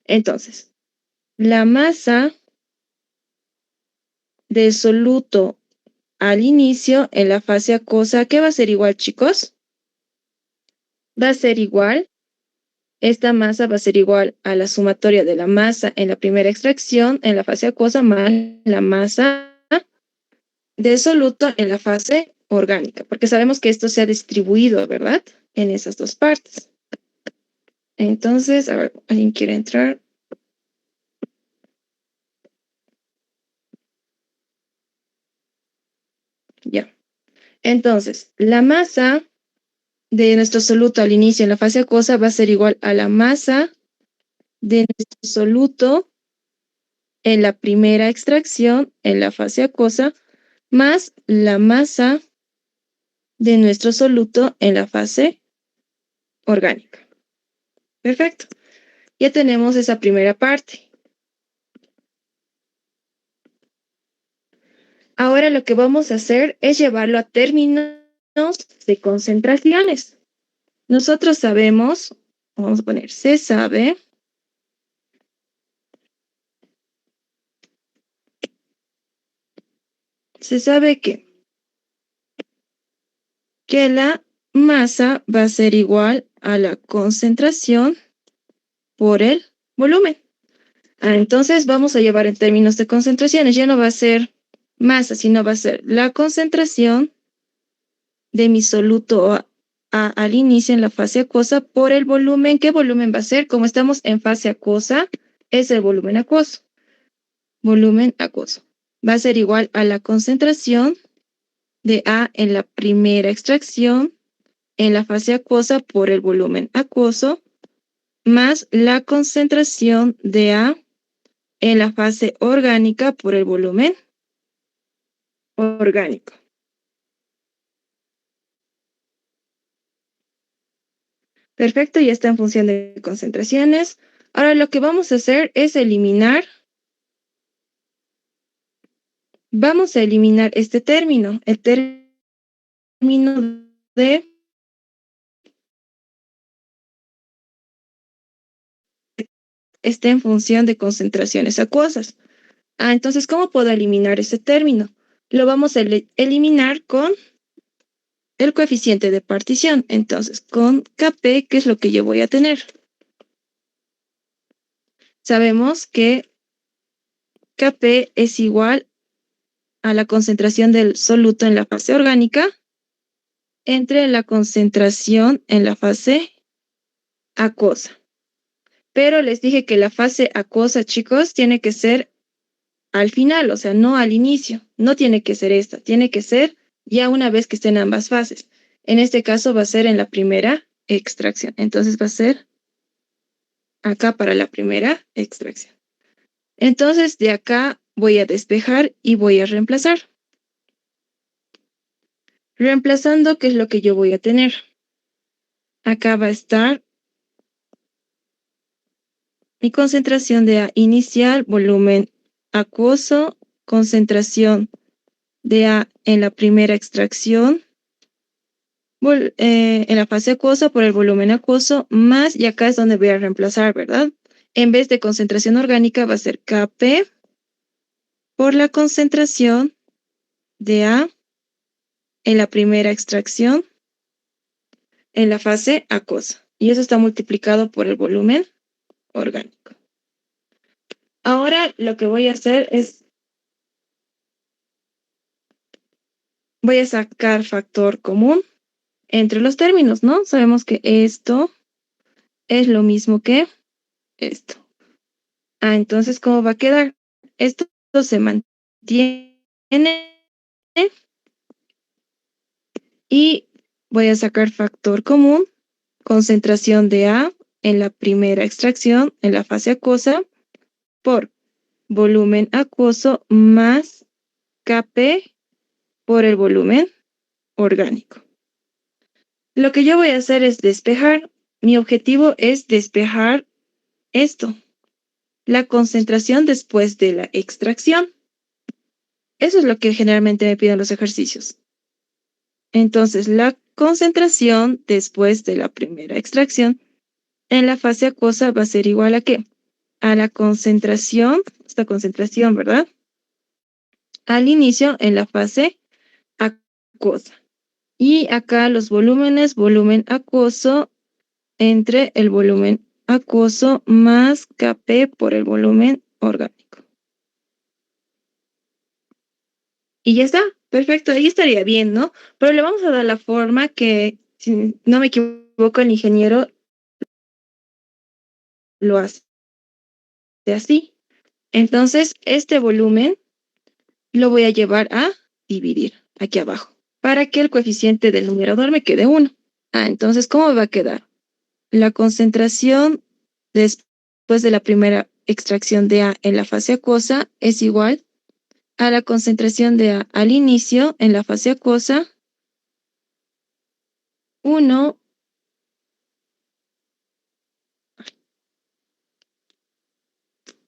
Entonces, la masa del soluto al inicio en la fase acuosa, ¿qué va a ser igual, chicos? Va a ser igual, esta masa va a ser igual a la sumatoria de la masa en la primera extracción en la fase acuosa más la masa de soluto en la fase orgánica, porque sabemos que esto se ha distribuido, ¿verdad? En esas dos partes. Entonces, a ver, ¿alguien quiere entrar? Ya. Entonces, la masa de nuestro soluto al inicio en la fase acuosa va a ser igual a la masa de nuestro soluto en la primera extracción en la fase acuosa más la masa de nuestro soluto en la fase orgánica. Perfecto. Ya tenemos esa primera parte. Ahora lo que vamos a hacer es llevarlo a términos de concentraciones. Nosotros sabemos, vamos a poner, se sabe que la masa va a ser igual a la concentración por el volumen. Entonces vamos a llevar en términos de concentraciones. Ya no va a ser masa, sino va a ser la concentración de mi soluto al inicio en la fase acuosa por el volumen. ¿Qué volumen va a ser? Como estamos en fase acuosa, es el volumen acuoso. Volumen acuoso. Va a ser igual a la concentración de A en la primera extracción en la fase acuosa por el volumen acuoso más la concentración de A en la fase orgánica por el volumen orgánico. Perfecto, ya está en función de concentraciones. Ahora lo que vamos a hacer es eliminar. Vamos a eliminar este término, el término de está en función de concentraciones acuosas. Entonces, ¿cómo puedo eliminar ese término? Lo vamos a eliminar con el coeficiente de partición. Entonces, con Kp, ¿qué es lo que yo voy a tener? Sabemos que Kp es igual a la concentración del soluto en la fase orgánica entre la concentración en la fase acuosa. Pero les dije que la fase acuosa, chicos, tiene que ser al final, o sea, no al inicio. No tiene que ser esta, tiene que ser ya una vez que estén ambas fases. En este caso va a ser en la primera extracción. Entonces va a ser acá para la primera extracción. Entonces de acá voy a despejar y voy a reemplazar. Reemplazando, ¿qué es lo que yo voy a tener? Acá va a estar mi concentración de A inicial, volumen acuoso, concentración de A en la primera extracción, en la fase acuosa por el volumen acuoso, más, y acá es donde voy a reemplazar, ¿verdad? En vez de concentración orgánica va a ser Kp por la concentración de A en la primera extracción en la fase acuosa. Y eso está multiplicado por el volumen orgánico. Ahora lo que voy a hacer es, voy a sacar factor común entre los términos, ¿no? Sabemos que esto es lo mismo que esto. Entonces, ¿cómo va a quedar? Esto se mantiene y voy a sacar factor común, concentración de A en la primera extracción, en la fase acuosa, por volumen acuoso más Kp por el volumen orgánico. Lo que yo voy a hacer es despejar. Mi objetivo es despejar esto, la concentración después de la extracción. Eso es lo que generalmente me piden los ejercicios. Entonces, la concentración después de la primera extracción en la fase acuosa va a ser igual a ¿qué? a la concentración, esta concentración, ¿verdad? Al inicio en la fase acuosa. Y acá los volúmenes, volumen acuoso entre el volumen acuoso más Kp por el volumen orgánico. Y ya está, perfecto, ahí estaría bien, ¿no? Pero le vamos a dar la forma que, si no me equivoco, el ingeniero lo hace así. Entonces, este volumen lo voy a llevar a dividir aquí abajo, para que el coeficiente del numerador me quede 1. Entonces, ¿cómo va a quedar? La concentración después de la primera extracción de A en la fase acuosa es igual a la concentración de A al inicio en la fase acuosa 1,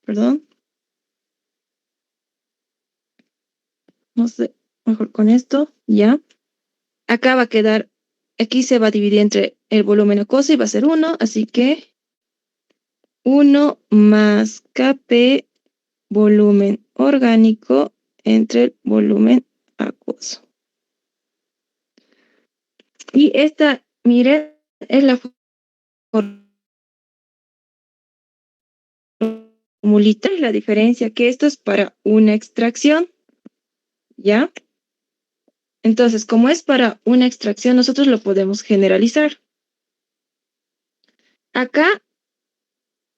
perdón, no sé, mejor con esto, ya. Acá va a quedar, aquí se va a dividir entre el volumen acuoso y va a ser 1, así que 1 más Kp volumen orgánico entre el volumen acuoso. Y esta, miren, es la formulita, es la diferencia, que esto es para una extracción, ¿ya? Entonces, como es para una extracción, nosotros lo podemos generalizar. Acá,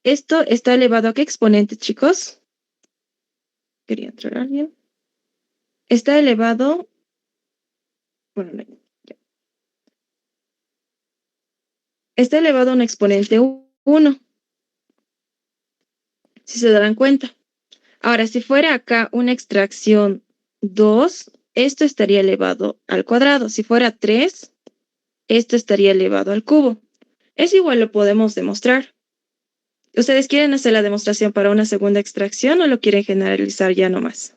esto está elevado a qué exponente, chicos. Quería entrar alguien. Está elevado, bueno, ya. Está elevado a un exponente 1, si se darán cuenta. Ahora, si fuera acá una extracción 2, esto estaría elevado al cuadrado. Si fuera 3, esto estaría elevado al cubo. Es igual, lo podemos demostrar. ¿Ustedes quieren hacer la demostración para una segunda extracción o lo quieren generalizar ya nomás?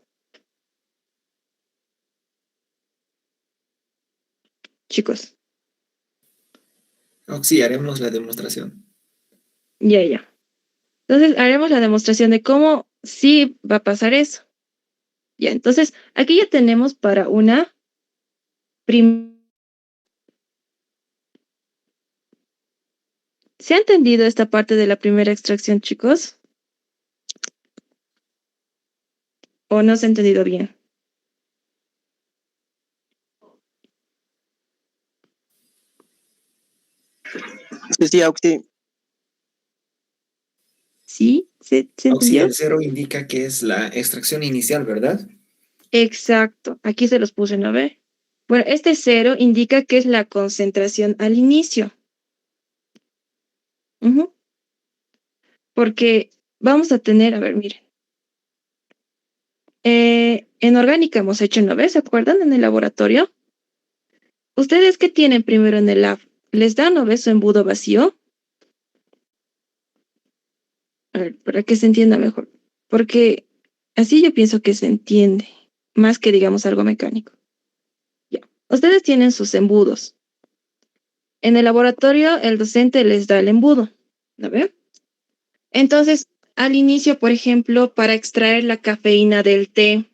Chicos, Oh, sí, haremos la demostración. ya. Entonces, haremos la demostración de cómo sí va a pasar eso. Ya, entonces, aquí ya tenemos para una ¿Se ha entendido esta parte de la primera extracción, chicos? ¿O no se ha entendido bien? Sí, sí, Auxi. ¿Sí? ¿Se Sí, entendió? el cero indica que es la extracción inicial, ¿verdad? Exacto. Aquí se los puse, ¿no ve? Bueno, este 0 indica que es la concentración al inicio. Ujú. Porque vamos a tener, a ver, miren. En orgánica hemos hecho, ¿no ve? ¿Se acuerdan en el laboratorio? ¿Ustedes qué tienen primero en el lab? ¿Les dan, no ve, su embudo vacío? A ver, para que se entienda mejor. Porque así yo pienso que se entiende, más que digamos algo mecánico. Ya. Ustedes tienen sus embudos. En el laboratorio, el docente les da el embudo. ¿No ve? Entonces, al inicio, por ejemplo, para extraer la cafeína del té,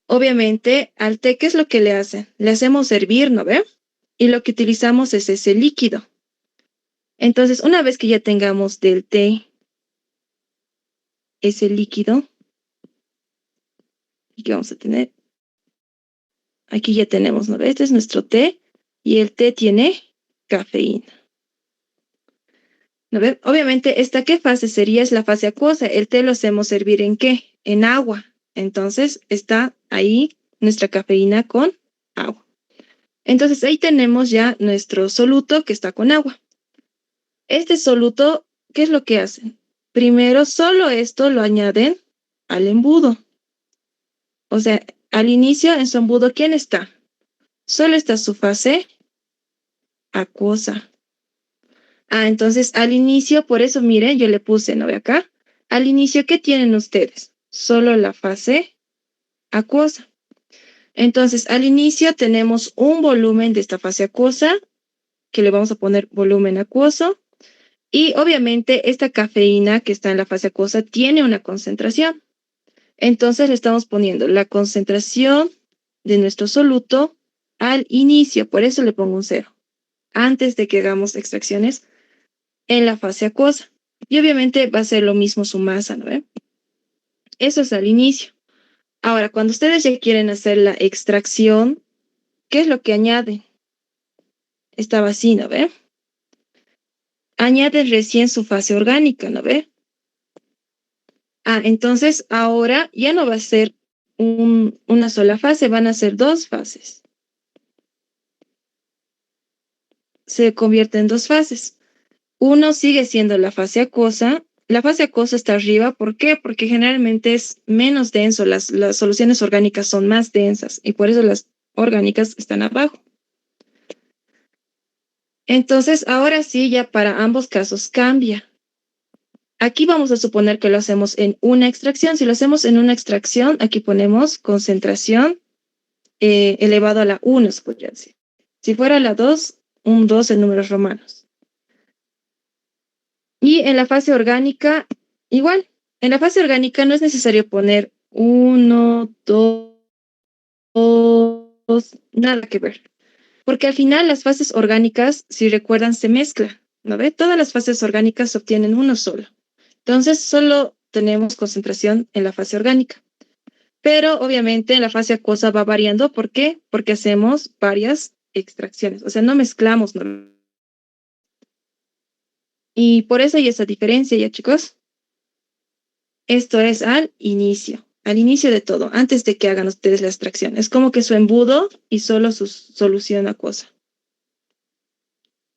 obviamente, al té, ¿qué es lo que le hacen? Le hacemos hervir, ¿no ve? Y lo que utilizamos es ese líquido. Entonces, una vez que ya tengamos del té ese líquido, ¿y qué vamos a tener? Aquí ya tenemos, ¿no ve? Este es nuestro té y el té tiene cafeína. ¿No ve? Obviamente, ¿esta qué fase sería? Es la fase acuosa. El té lo hacemos hervir ¿en qué? En agua. Entonces, está ahí nuestra cafeína con agua. Entonces, ahí tenemos ya nuestro soluto que está con agua. Este soluto, ¿qué es lo que hacen? Primero, solo esto lo añaden al embudo. O sea, al inicio en su embudo, ¿quién está? Solo está su fase acuosa. Entonces al inicio, por eso miren, yo le puse, ¿no ve acá? Al inicio, ¿qué tienen ustedes? Solo la fase acuosa. Entonces al inicio tenemos un volumen de esta fase acuosa, que le vamos a poner volumen acuoso, Y obviamente esta cafeína que está en la fase acuosa tiene una concentración. Entonces le estamos poniendo la concentración de nuestro soluto al inicio, por eso le pongo un 0, antes de que hagamos extracciones en la fase acuosa. Y obviamente va a ser lo mismo su masa, ¿no ve? Eso es al inicio. Ahora, cuando ustedes ya quieren hacer la extracción, ¿qué es lo que añaden? Está vacío, ¿no ve? Añaden recién su fase orgánica, ¿no ve? Entonces ahora ya no va a ser una sola fase, van a ser dos fases. Se convierte en dos fases. Uno sigue siendo la fase acuosa. La fase acuosa está arriba. ¿Por qué? Porque generalmente es menos denso. Las soluciones orgánicas son más densas y por eso las orgánicas están abajo. Entonces, ahora sí, ya para ambos casos cambia. Aquí vamos a suponer que lo hacemos en una extracción. Si lo hacemos en una extracción, aquí ponemos concentración elevado a la 1, se podría decir. Si fuera la 2, un 2 en números romanos. Y en la fase orgánica, igual. En la fase orgánica no es necesario poner 1, 2, nada que ver. Porque al final las fases orgánicas, si recuerdan, se mezclan, ¿no ve? Todas las fases orgánicas se obtienen uno solo. Entonces, solo tenemos concentración en la fase orgánica. Pero obviamente en la fase acuosa va variando. ¿Por qué? Porque hacemos varias extracciones. O sea, no mezclamos, ¿no? Y por eso hay esa diferencia, ¿ya, chicos? Esto es al inicio de todo, antes de que hagan ustedes la extracción. Es como que su embudo y solo su solución acuosa.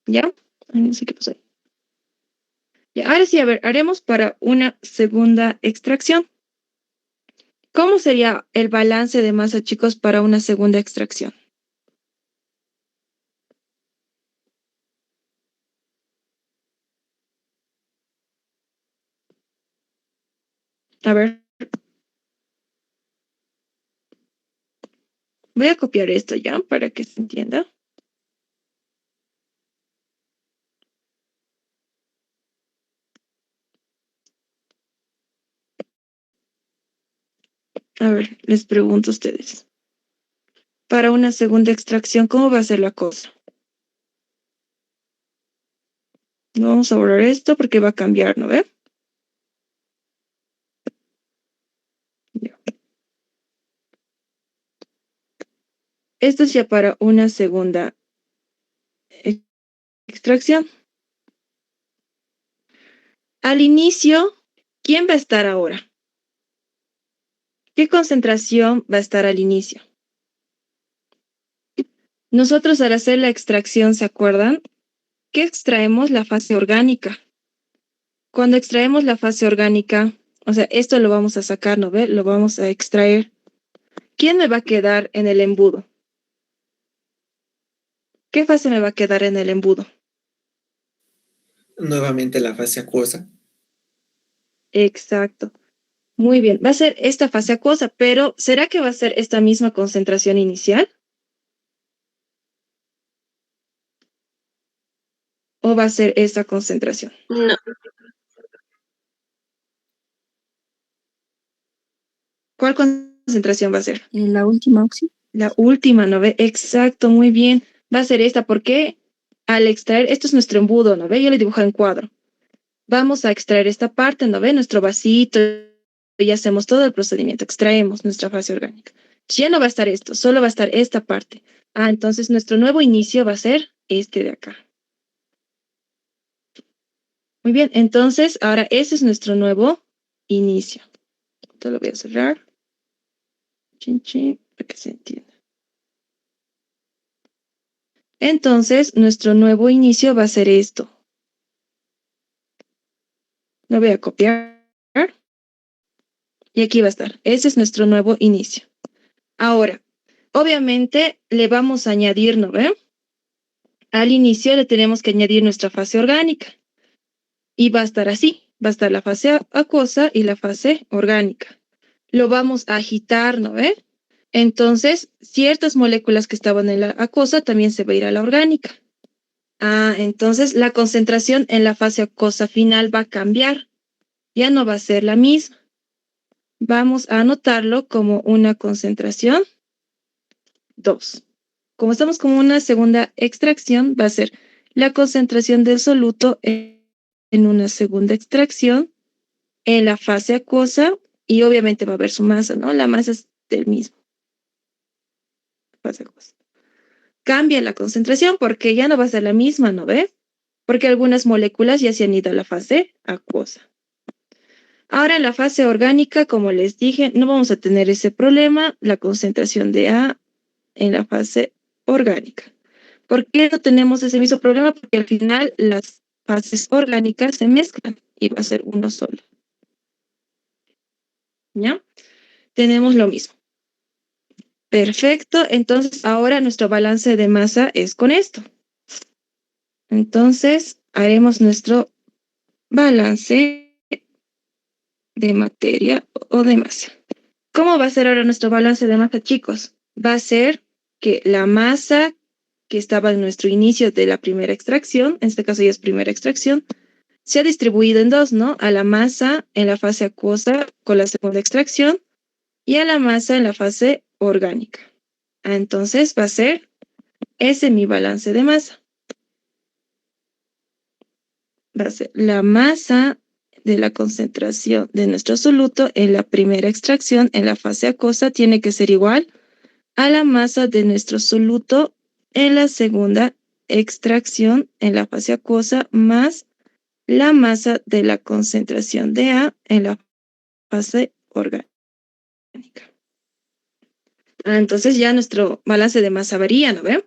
¿Ya? Ay, no sé qué pasó ahí. Ya, ahora sí, a ver, haremos para una segunda extracción. ¿Cómo sería el balance de masa, chicos, para una segunda extracción? A ver. Voy a copiar esto ya para que se entienda. A ver, les pregunto a ustedes. Para una segunda extracción, ¿cómo va a ser la cosa? No vamos a borrar esto porque va a cambiar, ¿no ve? Ya. Esto es ya para una segunda extracción. Al inicio, ¿quién va a estar ahora? ¿Qué concentración va a estar al inicio? Nosotros al hacer la extracción, ¿se acuerdan? ¿Qué extraemos? La fase orgánica. Cuando extraemos la fase orgánica, o sea, esto lo vamos a sacar, ¿no ve? Lo vamos a extraer. ¿Quién me va a quedar en el embudo? ¿Qué fase me va a quedar en el embudo? Nuevamente la fase acuosa. Exacto. Muy bien. Va a ser esta fase acuosa, pero ¿será que va a ser esta misma concentración inicial? ¿O va a ser esta concentración? No. ¿Cuál concentración va a ser? La última opción. La última, ¿no ve? Exacto, muy bien. Va a ser esta porque al extraer, esto es nuestro embudo, ¿no ve? Yo le dibujo en cuadro. Vamos a extraer esta parte, ¿no ve? Nuestro vasito y hacemos todo el procedimiento. Extraemos nuestra fase orgánica. Ya no va a estar esto, solo va a estar esta parte. Entonces nuestro nuevo inicio va a ser este de acá. Muy bien, entonces ahora ese es nuestro nuevo inicio. Esto lo voy a cerrar. Chin, chin, para que se entienda. Entonces, nuestro nuevo inicio va a ser esto. Lo voy a copiar. Y aquí va a estar. Ese es nuestro nuevo inicio. Ahora, obviamente le vamos a añadir, ¿no ve? Al inicio le tenemos que añadir nuestra fase orgánica. Y va a estar así. Va a estar la fase acuosa y la fase orgánica. Lo vamos a agitar, ¿no ve? Entonces, ciertas moléculas que estaban en la acuosa también se va a ir a la orgánica. Entonces la concentración en la fase acuosa final va a cambiar. Ya no va a ser la misma. Vamos a anotarlo como una concentración 2. Como estamos como una segunda extracción, va a ser la concentración del soluto en una segunda extracción en la fase acuosa y obviamente va a haber su masa, ¿no? La masa es del mismo. Fase acuosa. Cambia la concentración porque ya no va a ser la misma, ¿no ve? Porque algunas moléculas ya se han ido a la fase acuosa. Ahora en la fase orgánica, como les dije, no vamos a tener ese problema, la concentración de A en la fase orgánica. ¿Por qué no tenemos ese mismo problema? Porque al final las fases orgánicas se mezclan y va a ser uno solo. ¿Ya? Tenemos lo mismo. Perfecto, entonces ahora nuestro balance de masa es con esto. Entonces haremos nuestro balance de materia o de masa. ¿Cómo va a ser ahora nuestro balance de masa, chicos? Va a ser que la masa que estaba en nuestro inicio de la primera extracción, en este caso ya es primera extracción, se ha distribuido en dos, ¿no? A la masa en la fase acuosa con la segunda extracción y a la masa en la fase orgánica. Entonces va a ser ese mi balance de masa. Va a ser la masa de la concentración de nuestro soluto en la primera extracción en la fase acuosa tiene que ser igual a la masa de nuestro soluto en la segunda extracción en la fase acuosa más la masa de la concentración de A en la fase orgánica. Entonces ya nuestro balance de masa varía, ¿no ven?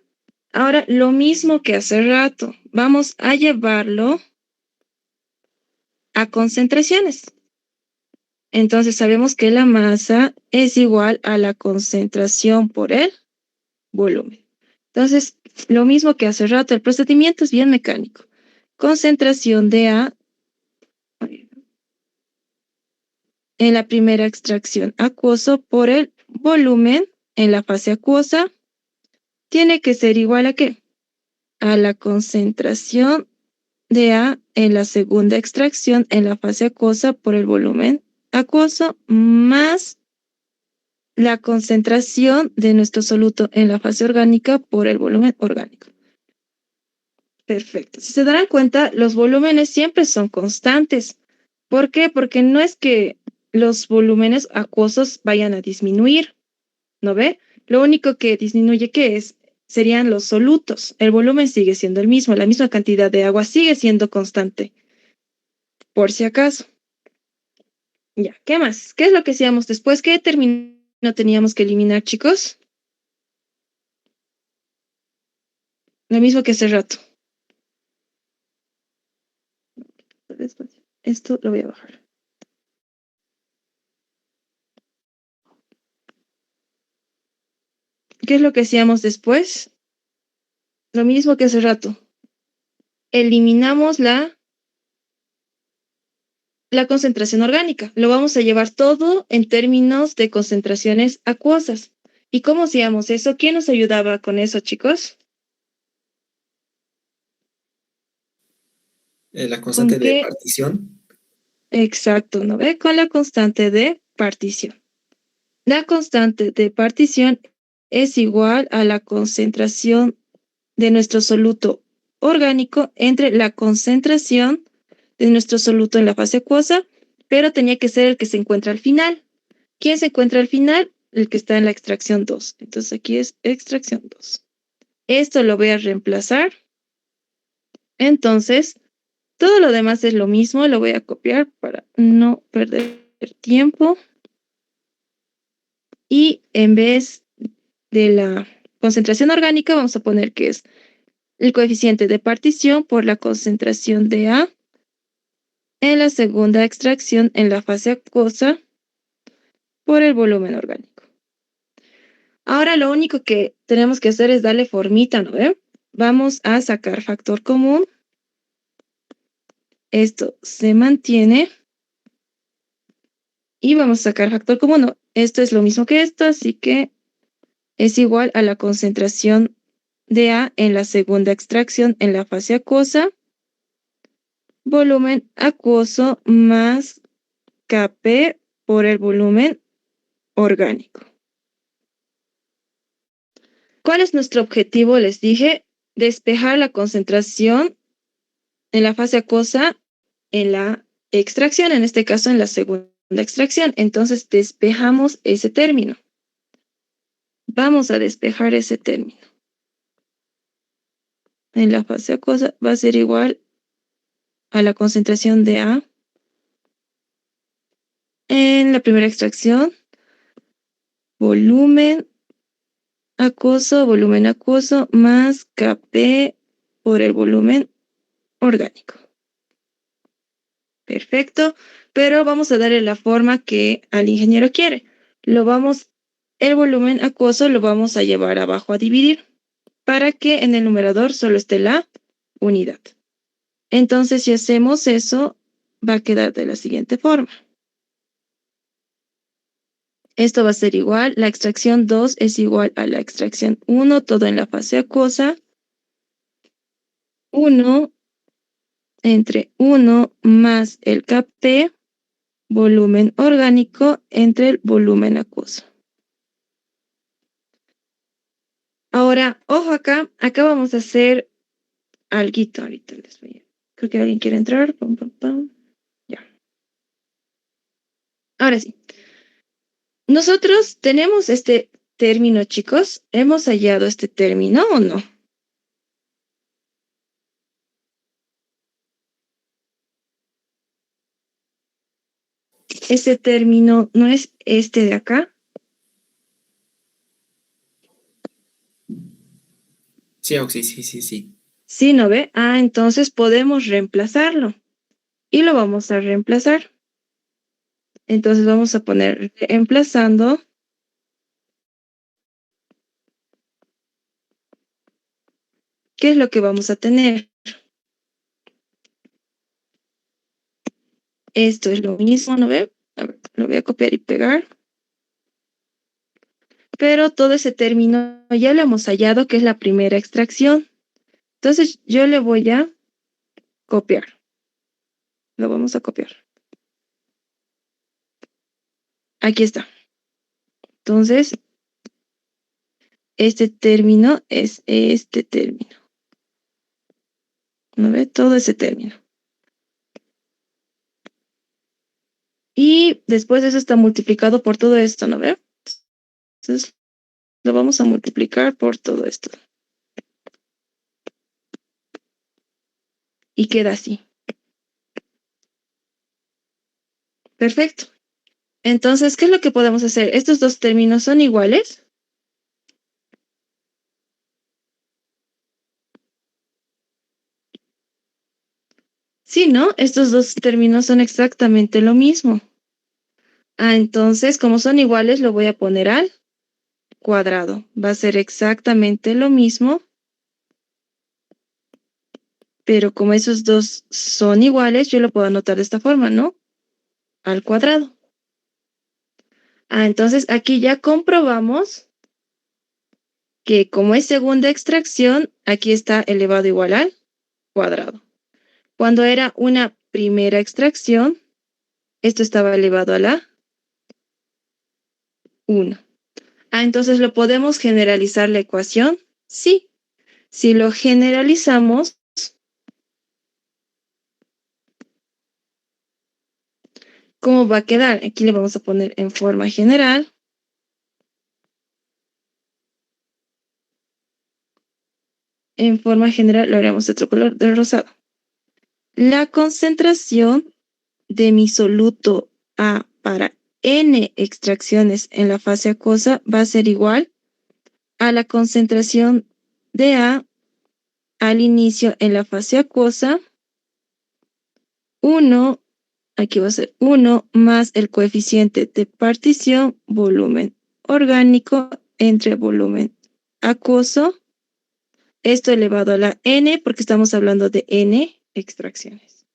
Ahora, lo mismo que hace rato, vamos a llevarlo a concentraciones. Entonces sabemos que la masa es igual a la concentración por el volumen. Entonces, lo mismo que hace rato, el procedimiento es bien mecánico. Concentración de A en la primera extracción acuoso por el volumen en la fase acuosa tiene que ser igual a ¿qué? A la concentración de A en la segunda extracción en la fase acuosa por el volumen acuoso más la concentración de nuestro soluto en la fase orgánica por el volumen orgánico. Perfecto. Si se darán cuenta, los volúmenes siempre son constantes. ¿Por qué? Porque no es que los volúmenes acuosos vayan a disminuir, ¿no ve? Lo único que disminuye, ¿qué es? Serían los solutos. El volumen sigue siendo el mismo, la misma cantidad de agua sigue siendo constante, por si acaso. Ya, ¿qué más? ¿Qué es lo que hacíamos después? ¿Qué término teníamos que eliminar, chicos? Lo mismo que hace rato. Esto lo voy a bajar. ¿Qué es lo que hacíamos después? Lo mismo que hace rato. Eliminamos la concentración orgánica. Lo vamos a llevar todo en términos de concentraciones acuosas. ¿Y cómo hacíamos eso? ¿Quién nos ayudaba con eso, chicos? La ¿Con constante de qué? partición. Exacto, ¿no ve? Con la constante de partición. La constante de partición es igual a la concentración de nuestro soluto orgánico entre la concentración de nuestro soluto en la fase acuosa, pero tenía que ser el que se encuentra al final. ¿Quién se encuentra al final? El que está en la extracción 2. Entonces aquí es extracción 2. Esto lo voy a reemplazar. Entonces, todo lo demás es lo mismo. Lo voy a copiar para no perder tiempo. Y en vez de la concentración orgánica, vamos a poner que es el coeficiente de partición por la concentración de A en la segunda extracción en la fase acuosa por el volumen orgánico. Ahora lo único que tenemos que hacer es darle formita, ¿no ve? Vamos a sacar factor común. Esto se mantiene. Y vamos a sacar factor común. No, esto es lo mismo que esto, así que es igual a la concentración de A en la segunda extracción en la fase acuosa, volumen acuoso más Kp por el volumen orgánico. ¿Cuál es nuestro objetivo? Les dije, despejar la concentración en la fase acuosa en la extracción, en este caso en la segunda extracción. Entonces despejamos ese término. Vamos a despejar ese término. En la fase acuosa va a ser igual a la concentración de A en la primera extracción, volumen acuoso más Kp por el volumen orgánico. Perfecto, pero vamos a darle la forma que al ingeniero quiere. El volumen acuoso lo vamos a llevar abajo a dividir para que en el numerador solo esté la unidad. Entonces, si hacemos eso, va a quedar de la siguiente forma. Esto va a ser igual, la extracción 2 es igual a la extracción 1, todo en la fase acuosa. 1 entre 1 más el Kp, volumen orgánico entre el volumen acuoso. Ahora, ojo acá vamos a hacer alguito. Ahorita les voy a... Creo que alguien quiere entrar. Pam, pam, pam. Ya. Ahora sí. Nosotros tenemos este término, chicos. ¿Hemos hallado este término o no? Ese término no es este de acá. Sí, Auxi, sí. Sí, ¿no ve? Ah, entonces podemos reemplazarlo. Y lo vamos a reemplazar. Entonces vamos a poner reemplazando. ¿Qué es lo que vamos a tener? Esto es lo mismo, ¿no ve? A ver, lo voy a copiar y pegar. Pero todo ese término ya lo hemos hallado, que es la primera extracción. Entonces yo le voy a copiar. Lo vamos a copiar. Aquí está. Entonces, este término es este término. ¿No ve? Todo ese término. Y después eso está multiplicado por todo esto, ¿no ve? Entonces, lo vamos a multiplicar por todo esto. Y queda así. Perfecto. Entonces, ¿qué es lo que podemos hacer? Estos dos términos son iguales. Sí, ¿no? Estos dos términos son exactamente lo mismo. Ah, entonces, como son iguales, lo voy a poner al cuadrado. Va a ser exactamente lo mismo. Pero como esos dos son iguales, yo lo puedo anotar de esta forma, ¿no? Al cuadrado. Ah, entonces aquí ya comprobamos que como es segunda extracción, aquí está elevado igual al cuadrado. Cuando era una primera extracción, esto estaba elevado a la 1. Ah, entonces ¿lo podemos generalizar la ecuación? Sí. Si lo generalizamos, ¿cómo va a quedar? Aquí le vamos a poner en forma general. En forma general lo haremos de otro color, de rosado. La concentración de mi soluto A para n extracciones en la fase acuosa va a ser igual a la concentración de A al inicio en la fase acuosa, 1, aquí va a ser 1 más el coeficiente de partición, volumen orgánico entre volumen acuoso, esto elevado a la n porque estamos hablando de n extracciones.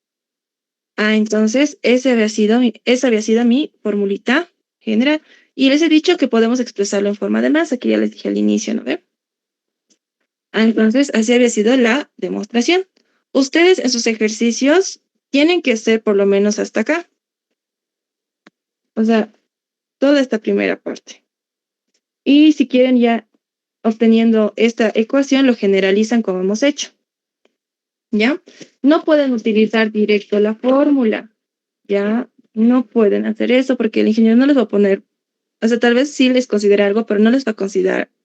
Ah, entonces esa había sido mi formulita general. Y les he dicho que podemos expresarlo en forma de masa, que ya les dije al inicio, ¿no ve? Entonces, así había sido la demostración. Ustedes en sus ejercicios tienen que hacer por lo menos hasta acá. O sea, toda esta primera parte. Y si quieren ya obteniendo esta ecuación, lo generalizan como hemos hecho. ¿Ya? No pueden utilizar directo la fórmula. ¿Ya? No pueden hacer eso porque el ingeniero no les va a poner, o sea, tal vez sí les considera algo, pero no les va a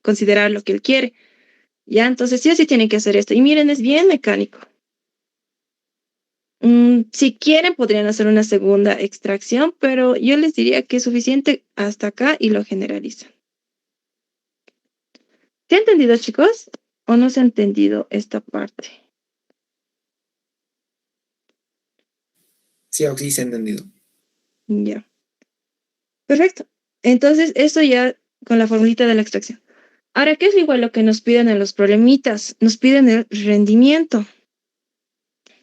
considerar lo que él quiere. ¿Ya? Entonces sí o sí tienen que hacer esto. Y miren, es bien mecánico. Si quieren, podrían hacer una segunda extracción, pero yo les diría que es suficiente hasta acá y lo generalizan. ¿Se ha entendido, chicos? ¿O no se ha entendido esta parte? Sí, Oxy, se ha entendido. Ya. Perfecto. Entonces, eso ya con la formulita de la extracción. Ahora, ¿qué es igual lo que nos piden en los problemitas? Nos piden el rendimiento.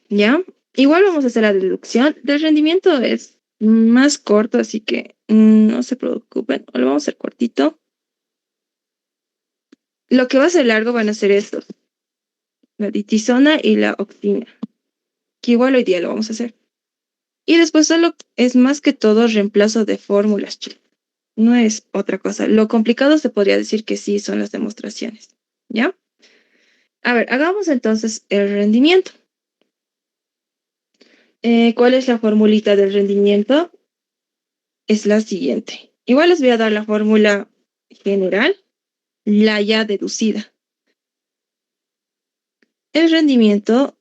¿Ya? Igual vamos a hacer la deducción. Del rendimiento es más corto, así que no se preocupen. Lo vamos a hacer cortito. Lo que va a ser largo van a ser estos. La ditisona y la octina. Que igual hoy día lo vamos a hacer. Y después solo es más que todo reemplazo de fórmulas, chicos. No es otra cosa. Lo complicado se podría decir que sí son las demostraciones. ¿Ya? A ver, hagamos entonces el rendimiento. ¿Cuál es la formulita del rendimiento? Es la siguiente. Igual les voy a dar la fórmula general, la ya deducida. El rendimiento,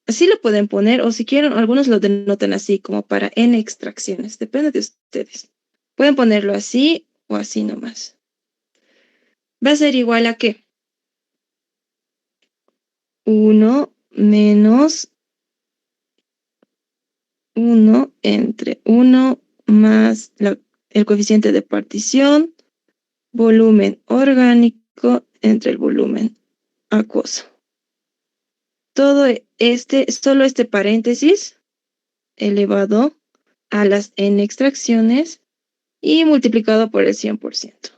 así lo pueden poner, o si quieren, algunos lo denotan así, como para n extracciones. Depende de ustedes. Pueden ponerlo así o así nomás. Va a ser igual a ¿qué? 1 menos 1 entre 1 más el coeficiente de partición, volumen orgánico entre el volumen acuoso. Todo solo este paréntesis elevado a las n extracciones y multiplicado por el 100%.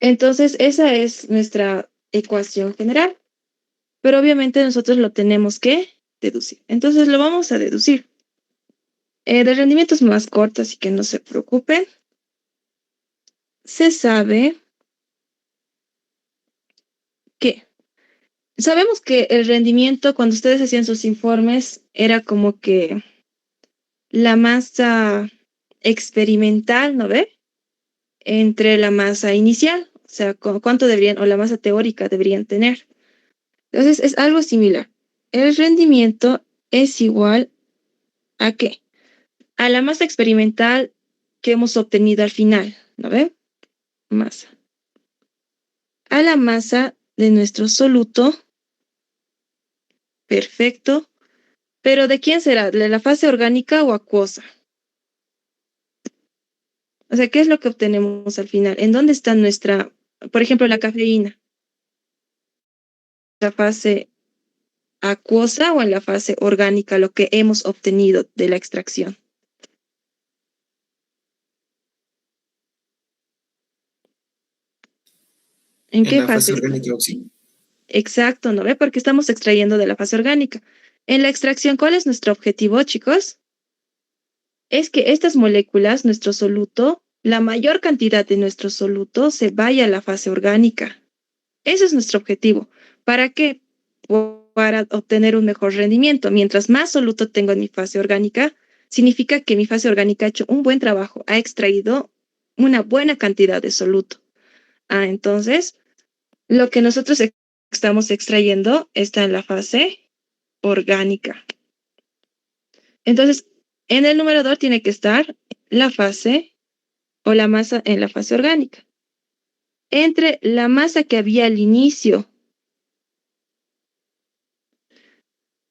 Entonces, esa es nuestra ecuación general, pero obviamente nosotros lo tenemos que deducir. Entonces, lo vamos a deducir. De rendimientos más cortos, así que no se preocupen. Se sabe que, sabemos que el rendimiento, cuando ustedes hacían sus informes, era como que la masa experimental, ¿no ve? Entre la masa inicial, o sea, cuánto deberían, o la masa teórica deberían tener. Entonces, es algo similar. El rendimiento es igual ¿a qué? A la masa experimental que hemos obtenido al final, ¿no ve? Masa. A la masa de nuestro soluto. Perfecto. Pero ¿de quién será? ¿De la fase orgánica o acuosa? O sea, ¿qué es lo que obtenemos al final? ¿En dónde está nuestra, por ejemplo, la cafeína? ¿La fase acuosa o en la fase orgánica, lo que hemos obtenido de la extracción? ¿En En qué la fase fase está? orgánica, Oxy. Exacto, ¿no ve? Porque estamos extrayendo de la fase orgánica. En la extracción, ¿cuál es nuestro objetivo, chicos? Es que estas moléculas, nuestro soluto, la mayor cantidad de nuestro soluto se vaya a la fase orgánica. Ese es nuestro objetivo. ¿Para qué? Para obtener un mejor rendimiento. Mientras más soluto tengo en mi fase orgánica, significa que mi fase orgánica ha hecho un buen trabajo, ha extraído una buena cantidad de soluto. Entonces, lo que nosotros estamos extrayendo está en la fase orgánica. Entonces, en el numerador tiene que estar la fase o la masa en la fase orgánica. Entre la masa que había al inicio,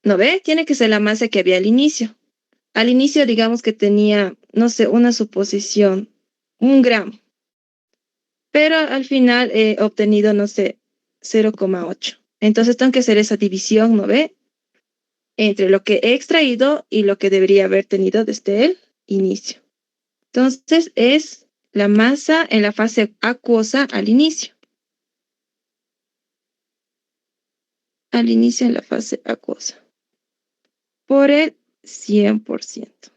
¿no ve? Tiene que ser la masa que había al inicio. Al inicio, digamos que tenía, no sé, una suposición, 1 gramo, pero al final he obtenido, no sé, 0,8. Entonces tengo que hacer esa división, ¿no ve? Entre lo que he extraído y lo que debería haber tenido desde el inicio. Entonces es la masa en la fase acuosa al inicio. al inicio en la fase acuosa por el 100%.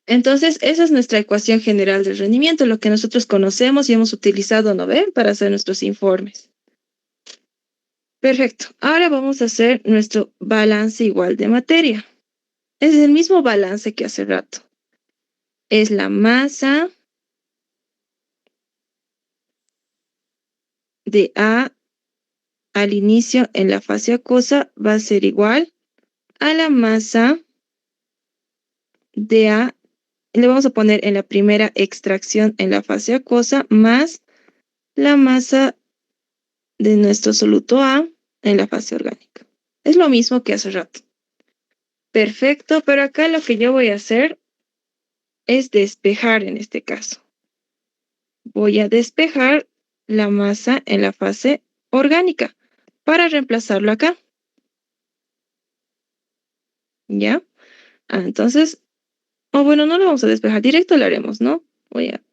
Entonces, esa es nuestra ecuación general del rendimiento, lo que nosotros conocemos y hemos utilizado, ¿no ven?, para hacer nuestros informes. Perfecto. Ahora vamos a hacer nuestro balance igual de materia. Es el mismo balance que hace rato. Es la masa de A al inicio en la fase acuosa va a ser igual a la masa de A, le vamos a poner en la primera extracción en la fase acuosa, más la masa de nuestro soluto A en la fase orgánica. Es lo mismo que hace rato. Perfecto, pero acá lo que yo voy a hacer es despejar en este caso. Voy a despejar la masa en la fase orgánica para reemplazarlo acá. ¿Ya? Entonces, bueno, no lo vamos a despejar, directo lo haremos, ¿no?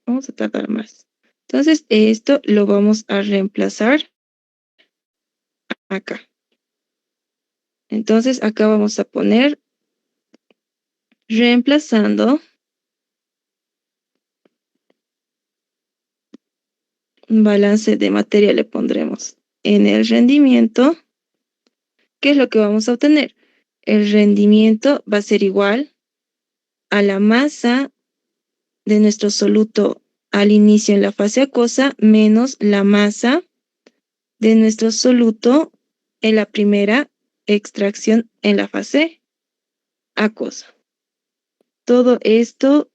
Vamos a tardar más. Entonces, esto lo vamos a reemplazar acá. Entonces, acá vamos a poner reemplazando un balance de materia, le pondremos en el rendimiento. ¿Qué es lo que vamos a obtener? El rendimiento va a ser igual a la masa de nuestro soluto al inicio en la fase acuosa menos la masa de nuestro soluto en la primera extracción en la fase acuosa. Todo esto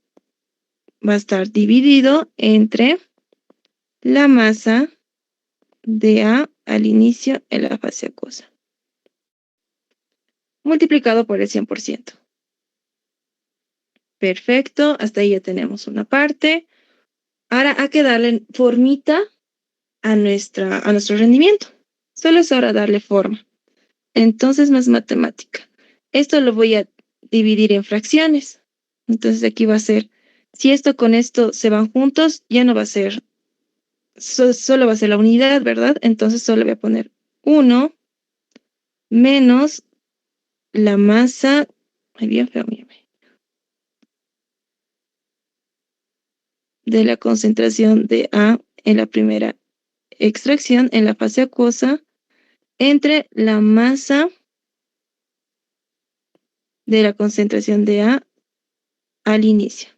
va a estar dividido entre la masa de A al inicio en la fase acuosa, multiplicado por el 100%. Perfecto, hasta ahí ya tenemos una parte. Ahora hay que darle formita a nuestro rendimiento. Solo es ahora darle forma. Entonces, más matemática. Esto lo voy a dividir en fracciones. Entonces, aquí va a ser, si esto con esto se van juntos, ya no va a ser, solo va a ser la unidad, ¿verdad? Entonces, solo voy a poner 1 menos la masa, ay, bien feo, mírame, de la concentración de A en la primera extracción en la fase acuosa entre la masa de la concentración de A al inicio.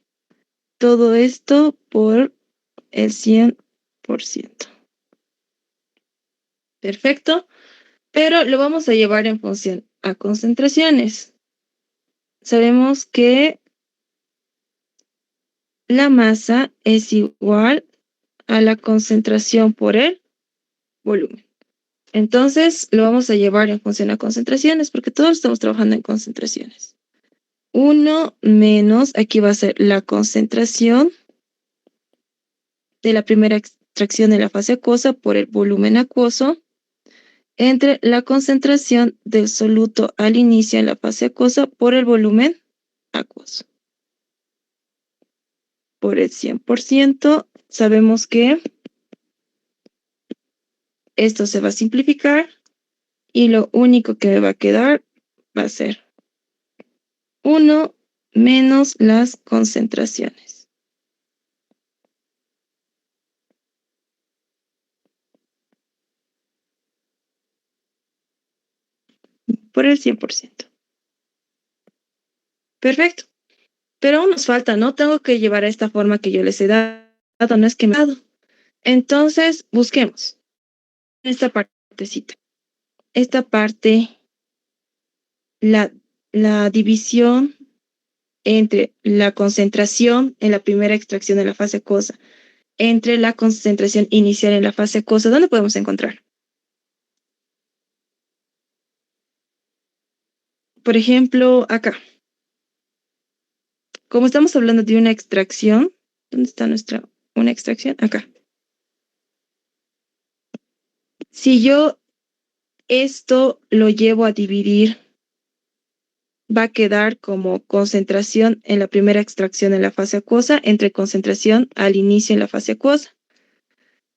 Todo esto por el 100%. Perfecto, pero lo vamos a llevar en función a concentraciones. Sabemos que la masa es igual a la concentración por el volumen. Entonces, lo vamos a llevar en función a concentraciones porque todos estamos trabajando en concentraciones. 1 menos, aquí va a ser la concentración de la primera extracción de la fase acuosa por el volumen acuoso entre la concentración del soluto al inicio en la fase acuosa por el volumen acuoso. Por el 100%, sabemos que esto se va a simplificar y lo único que me va a quedar va a ser 1 menos las concentraciones. Por el 100%. Perfecto. Pero aún nos falta, ¿no? Tengo que llevar a esta forma que yo les he dado, no es que me he dado. Entonces, busquemos esta partecita. Esta parte, la división entre la concentración en la primera extracción de la fase acuosa, entre la concentración inicial en la fase acuosa, ¿dónde podemos encontrar? Por ejemplo, acá. Como estamos hablando de una extracción, ¿dónde está una extracción? Acá. Si yo esto lo llevo a dividir, va a quedar como concentración en la primera extracción en la fase acuosa entre concentración al inicio en la fase acuosa.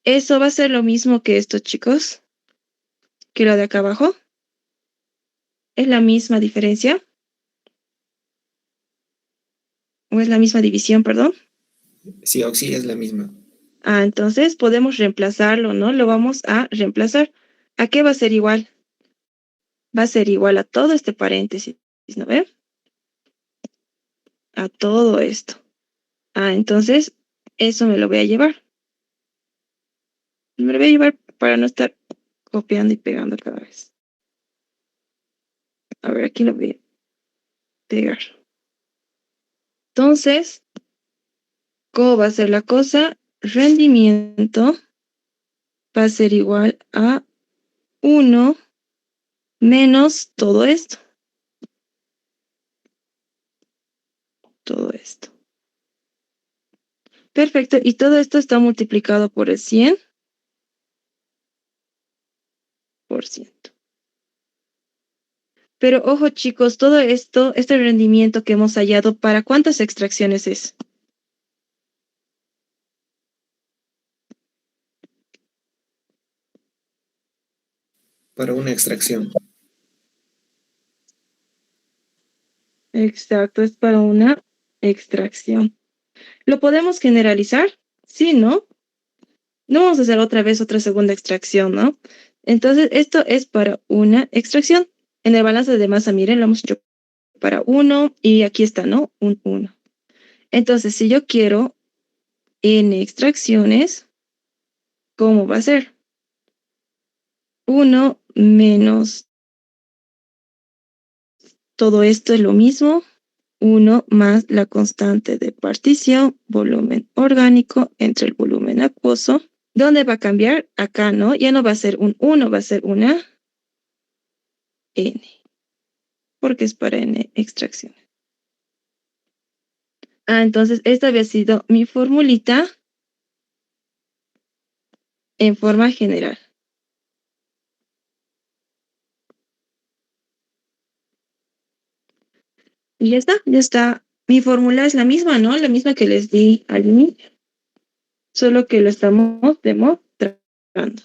Eso va a ser lo mismo que esto, chicos. que la de acá abajo. ¿Es la misma diferencia? ¿O es la misma división, perdón? Sí, Oxy, es la misma. Entonces podemos reemplazarlo, ¿no? Lo vamos a reemplazar. ¿A qué va a ser igual? Va a ser igual a todo este paréntesis, ¿no ve? A todo esto. Entonces, eso me lo voy a llevar. Me lo voy a llevar para no estar copiando y pegando cada vez. A ver, aquí lo voy a pegar. Entonces, ¿cómo va a ser la cosa? Rendimiento va a ser igual a 1 menos todo esto. Todo esto. Perfecto. Y todo esto está multiplicado por el 100%. Pero ojo chicos, todo esto, este rendimiento que hemos hallado, ¿para cuántas extracciones es? Para una extracción. Exacto, es para una extracción. ¿Lo podemos generalizar? Sí, ¿no? No vamos a hacer otra vez otra segunda extracción, ¿no? Entonces, esto es para una extracción. En el balance de masa, miren, lo hemos hecho para 1 y aquí está, ¿no? Un 1. Entonces, si yo quiero n extracciones, ¿cómo va a ser? 1 menos todo esto es lo mismo. 1 más la constante de partición, volumen orgánico entre el volumen acuoso. ¿Dónde va a cambiar? Acá, ¿no? Ya no va a ser un 1, va a ser una n, porque es para n extracciones. Entonces esta había sido mi formulita en forma general. Y ya está. Mi fórmula es la misma, ¿no? La misma que les di al inicio, solo que lo estamos demostrando.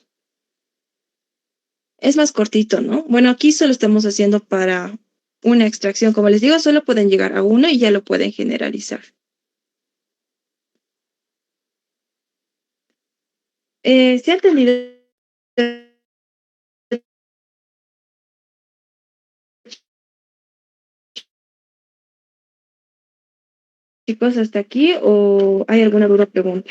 Es más cortito, ¿no? Bueno, aquí solo estamos haciendo para una extracción. Como les digo, solo pueden llegar a uno y ya lo pueden generalizar. ¿Se ha entendido, chicos, hasta aquí o hay alguna duda o pregunta?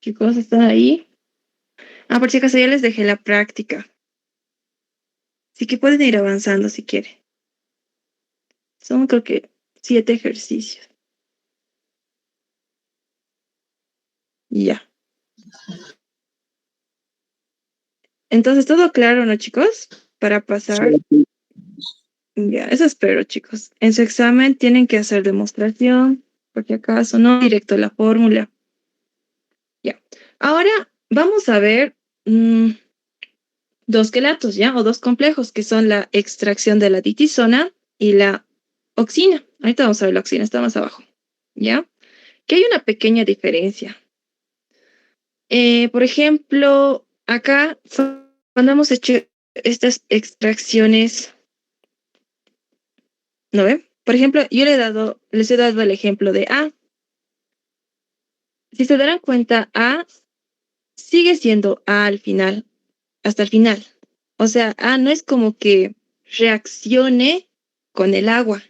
Chicos, ¿están ahí? Por si acaso ya les dejé la práctica. Así que pueden ir avanzando si quieren. Son creo que 7 ejercicios. Ya. Entonces, ¿todo claro, no, chicos? Para pasar. Ya, eso espero, chicos. En su examen tienen que hacer demostración, porque acaso no directo la fórmula. Ya. Ahora vamos a ver dos quelatos, ¿ya? O dos complejos, que son la extracción de la ditisona y la oxina. Ahorita vamos a ver la oxina, está más abajo, ¿ya? Que hay una pequeña diferencia. Por ejemplo, acá cuando hemos hecho estas extracciones, ¿no ve? Por ejemplo, yo les he dado el ejemplo de A. Si se darán cuenta, A sigue siendo A al final, hasta el final. O sea, A no es como que reaccione con el agua,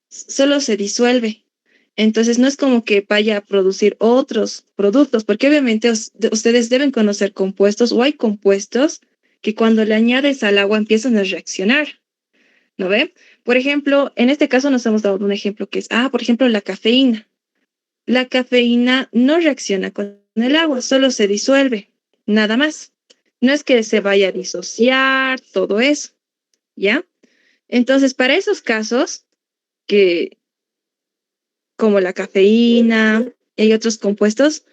solo se disuelve. Entonces no es como que vaya a producir otros productos, porque obviamente ustedes deben conocer compuestos o hay compuestos que cuando le añades al agua empiezan a reaccionar, ¿no ve? Por ejemplo, en este caso nos hemos dado un ejemplo que es, por ejemplo, la cafeína. La cafeína no reacciona con el agua, solo se disuelve, nada más. No es que se vaya a disociar, todo eso, ¿ya? Entonces, para esos casos, que como la cafeína y hay otros compuestos,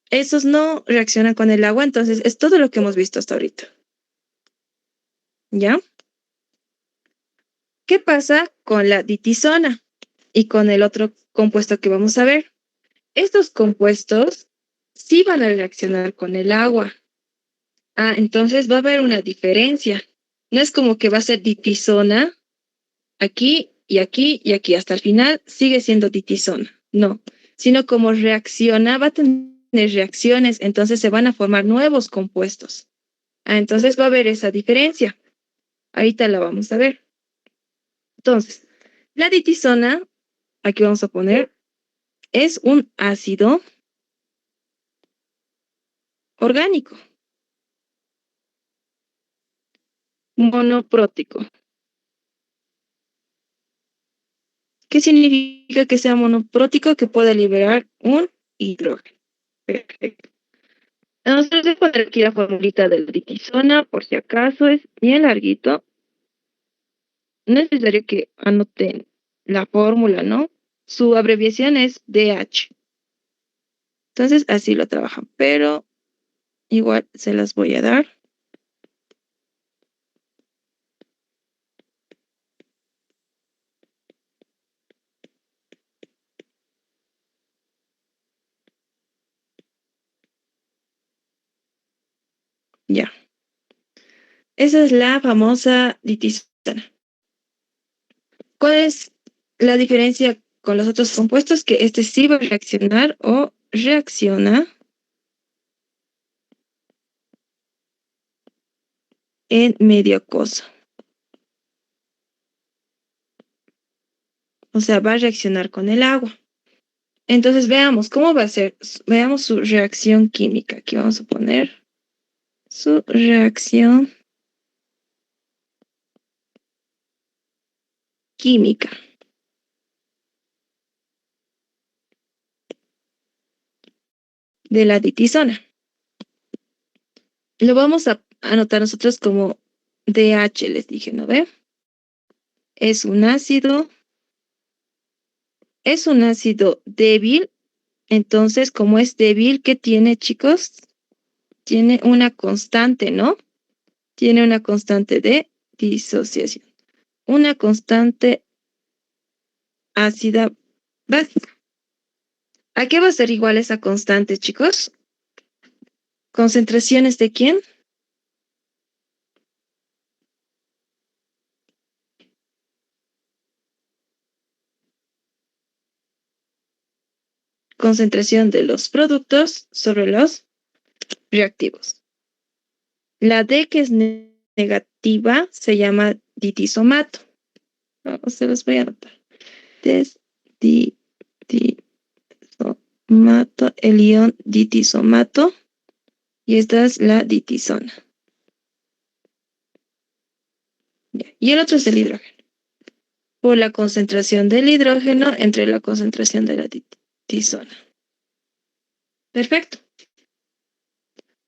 Esos no reaccionan con el agua, entonces es todo lo que hemos visto hasta ahorita. ¿Ya? ¿Qué pasa con la ditisona y con el otro compuesto que vamos a ver? Estos compuestos sí van a reaccionar con el agua. Entonces va a haber una diferencia. No es como que va a ser ditisona aquí y aquí y aquí. Hasta el final sigue siendo ditisona. No, sino como reacciona, va a tener reacciones, entonces se van a formar nuevos compuestos. Entonces va a haber esa diferencia. Ahorita la vamos a ver. Entonces, la ditisona, aquí vamos a poner, es un ácido orgánico, monoprótico. ¿Qué significa que sea monoprótico? Que puede liberar un hidrógeno. Perfecto. Entonces voy a poner aquí la formulita de la ditisona, por si acaso es bien larguito. No es necesario que anoten la fórmula, ¿no? Su abreviación es DH. Entonces así lo trabajan, pero igual se las voy a dar. Ya. Esa es la famosa ditisona. ¿Cuál es la diferencia con los otros compuestos? Que este sí va a reaccionar o reacciona en medio acuoso. O sea, va a reaccionar con el agua. Entonces veamos cómo va a ser. Veamos su reacción química. Aquí vamos a poner su reacción química. De la ditisona. Lo vamos a anotar nosotros como DH, les dije, ¿no ve? Es un ácido débil. Entonces, como es débil, ¿qué tiene, chicos? Tiene una constante, ¿no? Tiene una constante de disociación. Una constante ácida básica. ¿A qué va a ser igual esa constante, chicos? ¿Concentraciones de quién? Concentración de los productos sobre los reactivos. La D, que es negativa, se llama ditisomato. No, se los voy a anotar. Ditisomato, el ion ditisomato. Y esta es la ditisona. Y el otro es el hidrógeno. Por la concentración del hidrógeno entre la concentración de la ditisona. Perfecto.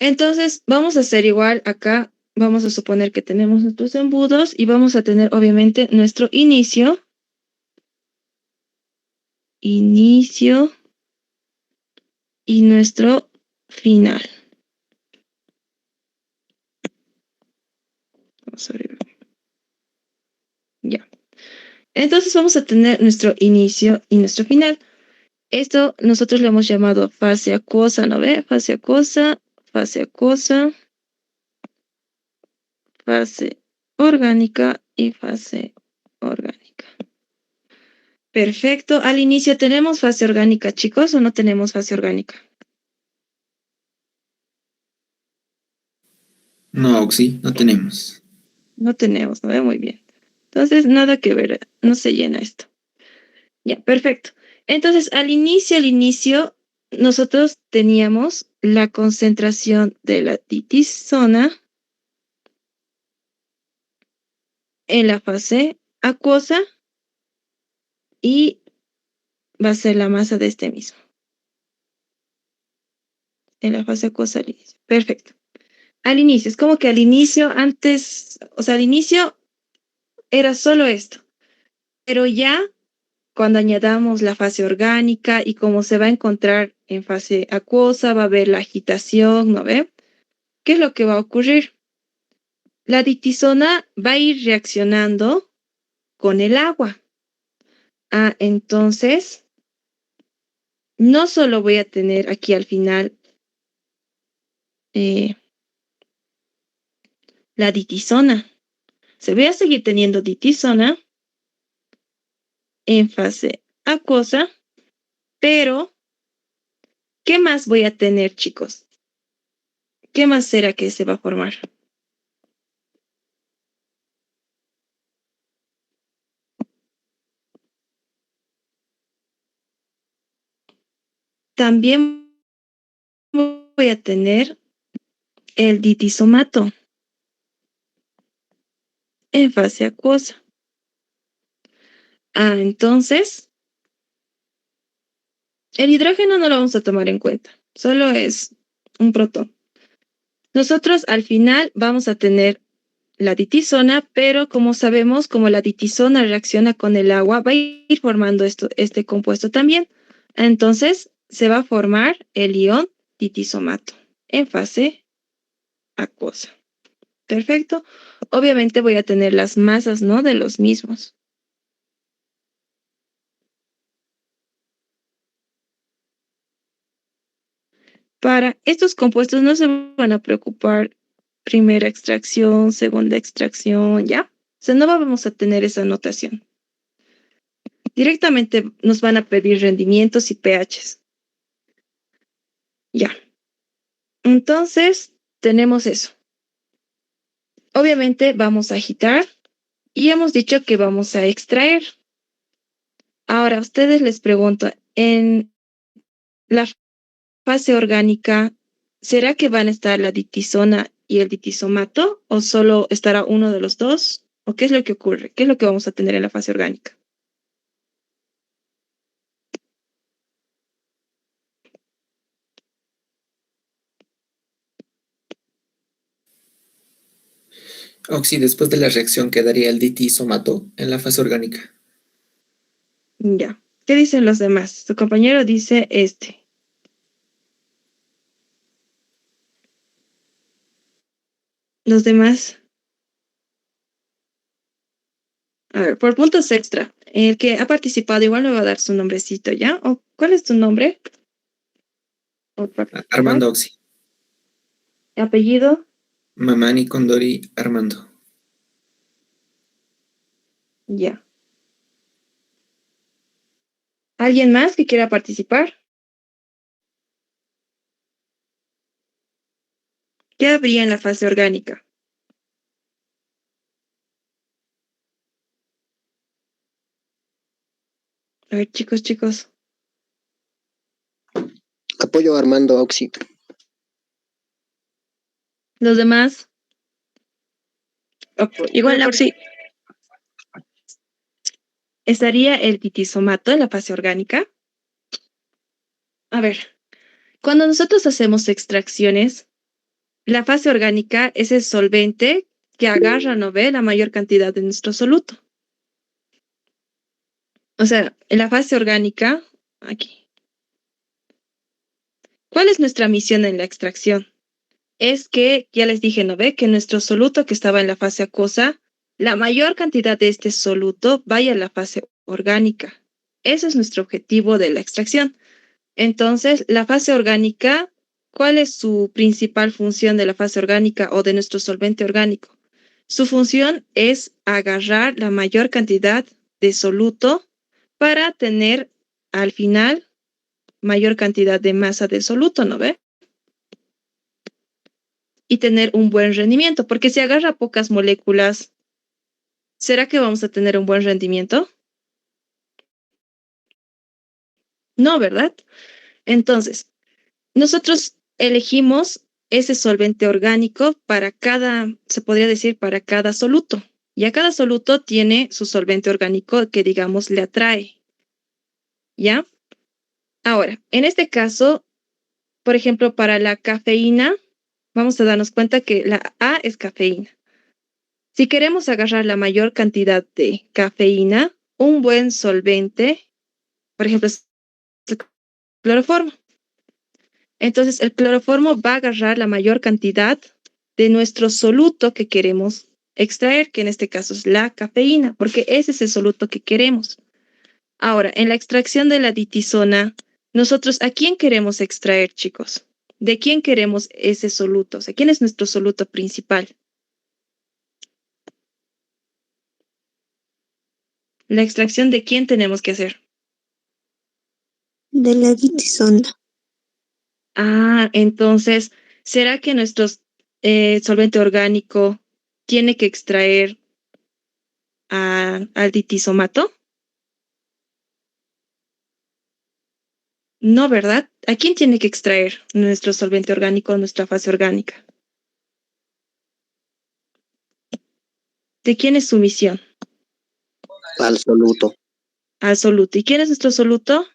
Entonces, vamos a hacer igual acá. Vamos a suponer que tenemos nuestros embudos y vamos a tener, obviamente, nuestro inicio. Inicio y nuestro final. Vamos a ver. Ya. Entonces vamos a tener nuestro inicio y nuestro final. Esto nosotros le hemos llamado fase acuosa, ¿no ve? Fase acuosa, fase orgánica y fase orgánica. Perfecto. Al inicio tenemos fase orgánica, chicos, ¿o no tenemos fase orgánica? No, Oxy, no tenemos. No tenemos, ¿no ve? Muy bien. Entonces, nada que ver, no se llena esto. Ya, perfecto. Entonces, al inicio, nosotros teníamos la concentración de la ditisona en la fase acuosa y va a ser la masa de este mismo. En la fase acuosa al inicio. Perfecto. Al inicio, es como que al inicio, antes, o sea, al inicio era solo esto, pero ya cuando añadamos la fase orgánica y como se va a encontrar en fase acuosa, va a haber la agitación, ¿no ve? ¿Qué es lo que va a ocurrir? La ditisona va a ir reaccionando con el agua. Entonces, no solo voy a tener aquí al final la ditisona, se voy a seguir teniendo ditisona en fase acuosa, pero ¿qué más voy a tener, chicos? ¿Qué más será que se va a formar? También voy a tener el ditisomato en fase acuosa. Entonces, el hidrógeno no lo vamos a tomar en cuenta, solo es un protón. Nosotros al final vamos a tener la ditisona, pero como sabemos, como la ditisona reacciona con el agua, va a ir formando este compuesto también. Entonces, se va a formar el ion ditisomato en fase acuosa. Perfecto. Obviamente voy a tener las masas, ¿no?, de los mismos. Para estos compuestos no se van a preocupar primera extracción, segunda extracción, ¿ya? O sea, no vamos a tener esa notación. Directamente nos van a pedir rendimientos y pHs. Ya. Entonces, tenemos eso. Obviamente vamos a agitar y hemos dicho que vamos a extraer. Ahora, a ustedes les pregunto, en la fase orgánica, ¿será que van a estar la ditisona y el ditisomato o solo estará uno de los dos? ¿O qué es lo que ocurre? ¿Qué es lo que vamos a tener en la fase orgánica? Oxi, después de la reacción quedaría el ditisomato en la fase orgánica. Ya. ¿Qué dicen los demás? Tu compañero dice este. Los demás. A ver, por puntos extra. El que ha participado igual me va a dar su nombrecito, ¿ya? ¿O cuál es tu nombre? ¿O participar? Armando Oxi. ¿Apellido? Mamani Condori Armando. Ya. ¿Alguien más que quiera participar? ¿Qué habría en la fase orgánica? A ver, chicos. Apoyo a Armando Oxy. Los demás. Igual Oxy. ¿Estaría el ditisomato en la fase orgánica? A ver, cuando nosotros hacemos extracciones, la fase orgánica es el solvente que agarra, ¿no ve?, la mayor cantidad de nuestro soluto. O sea, en la fase orgánica, aquí. ¿Cuál es nuestra misión en la extracción? Es que, ya les dije, ¿no ve?, que nuestro soluto que estaba en la fase acuosa, la mayor cantidad de este soluto vaya a la fase orgánica. Ese es nuestro objetivo de la extracción. Entonces, la fase orgánica, ¿cuál es su principal función de la fase orgánica o de nuestro solvente orgánico? Su función es agarrar la mayor cantidad de soluto para tener al final mayor cantidad de masa de soluto, ¿no ve? Y tener un buen rendimiento, porque si agarra pocas moléculas, ¿será que vamos a tener un buen rendimiento? No, ¿verdad? Entonces, nosotros elegimos ese solvente orgánico para cada, se podría decir, para cada soluto. Y a cada soluto tiene su solvente orgánico que, digamos, le atrae. ¿Ya? Ahora, en este caso, por ejemplo, para la cafeína, vamos a darnos cuenta que la A es cafeína. Si queremos agarrar la mayor cantidad de cafeína, un buen solvente, por ejemplo, es el cloroformo. Entonces, el cloroformo va a agarrar la mayor cantidad de nuestro soluto que queremos extraer, que en este caso es la cafeína, porque ese es el soluto que queremos. Ahora, en la extracción de la ditisona, nosotros, ¿a quién queremos extraer, chicos? ¿De quién queremos ese soluto? O sea, ¿quién es nuestro soluto principal? ¿La extracción de quién tenemos que hacer? De la ditisona. Ah, entonces, ¿será que nuestro solvente orgánico tiene que extraer al ditisomato? No, ¿verdad? ¿A quién tiene que extraer nuestro solvente orgánico, nuestra fase orgánica? ¿De quién es su misión? Al soluto. Al soluto. ¿Y quién es nuestro soluto?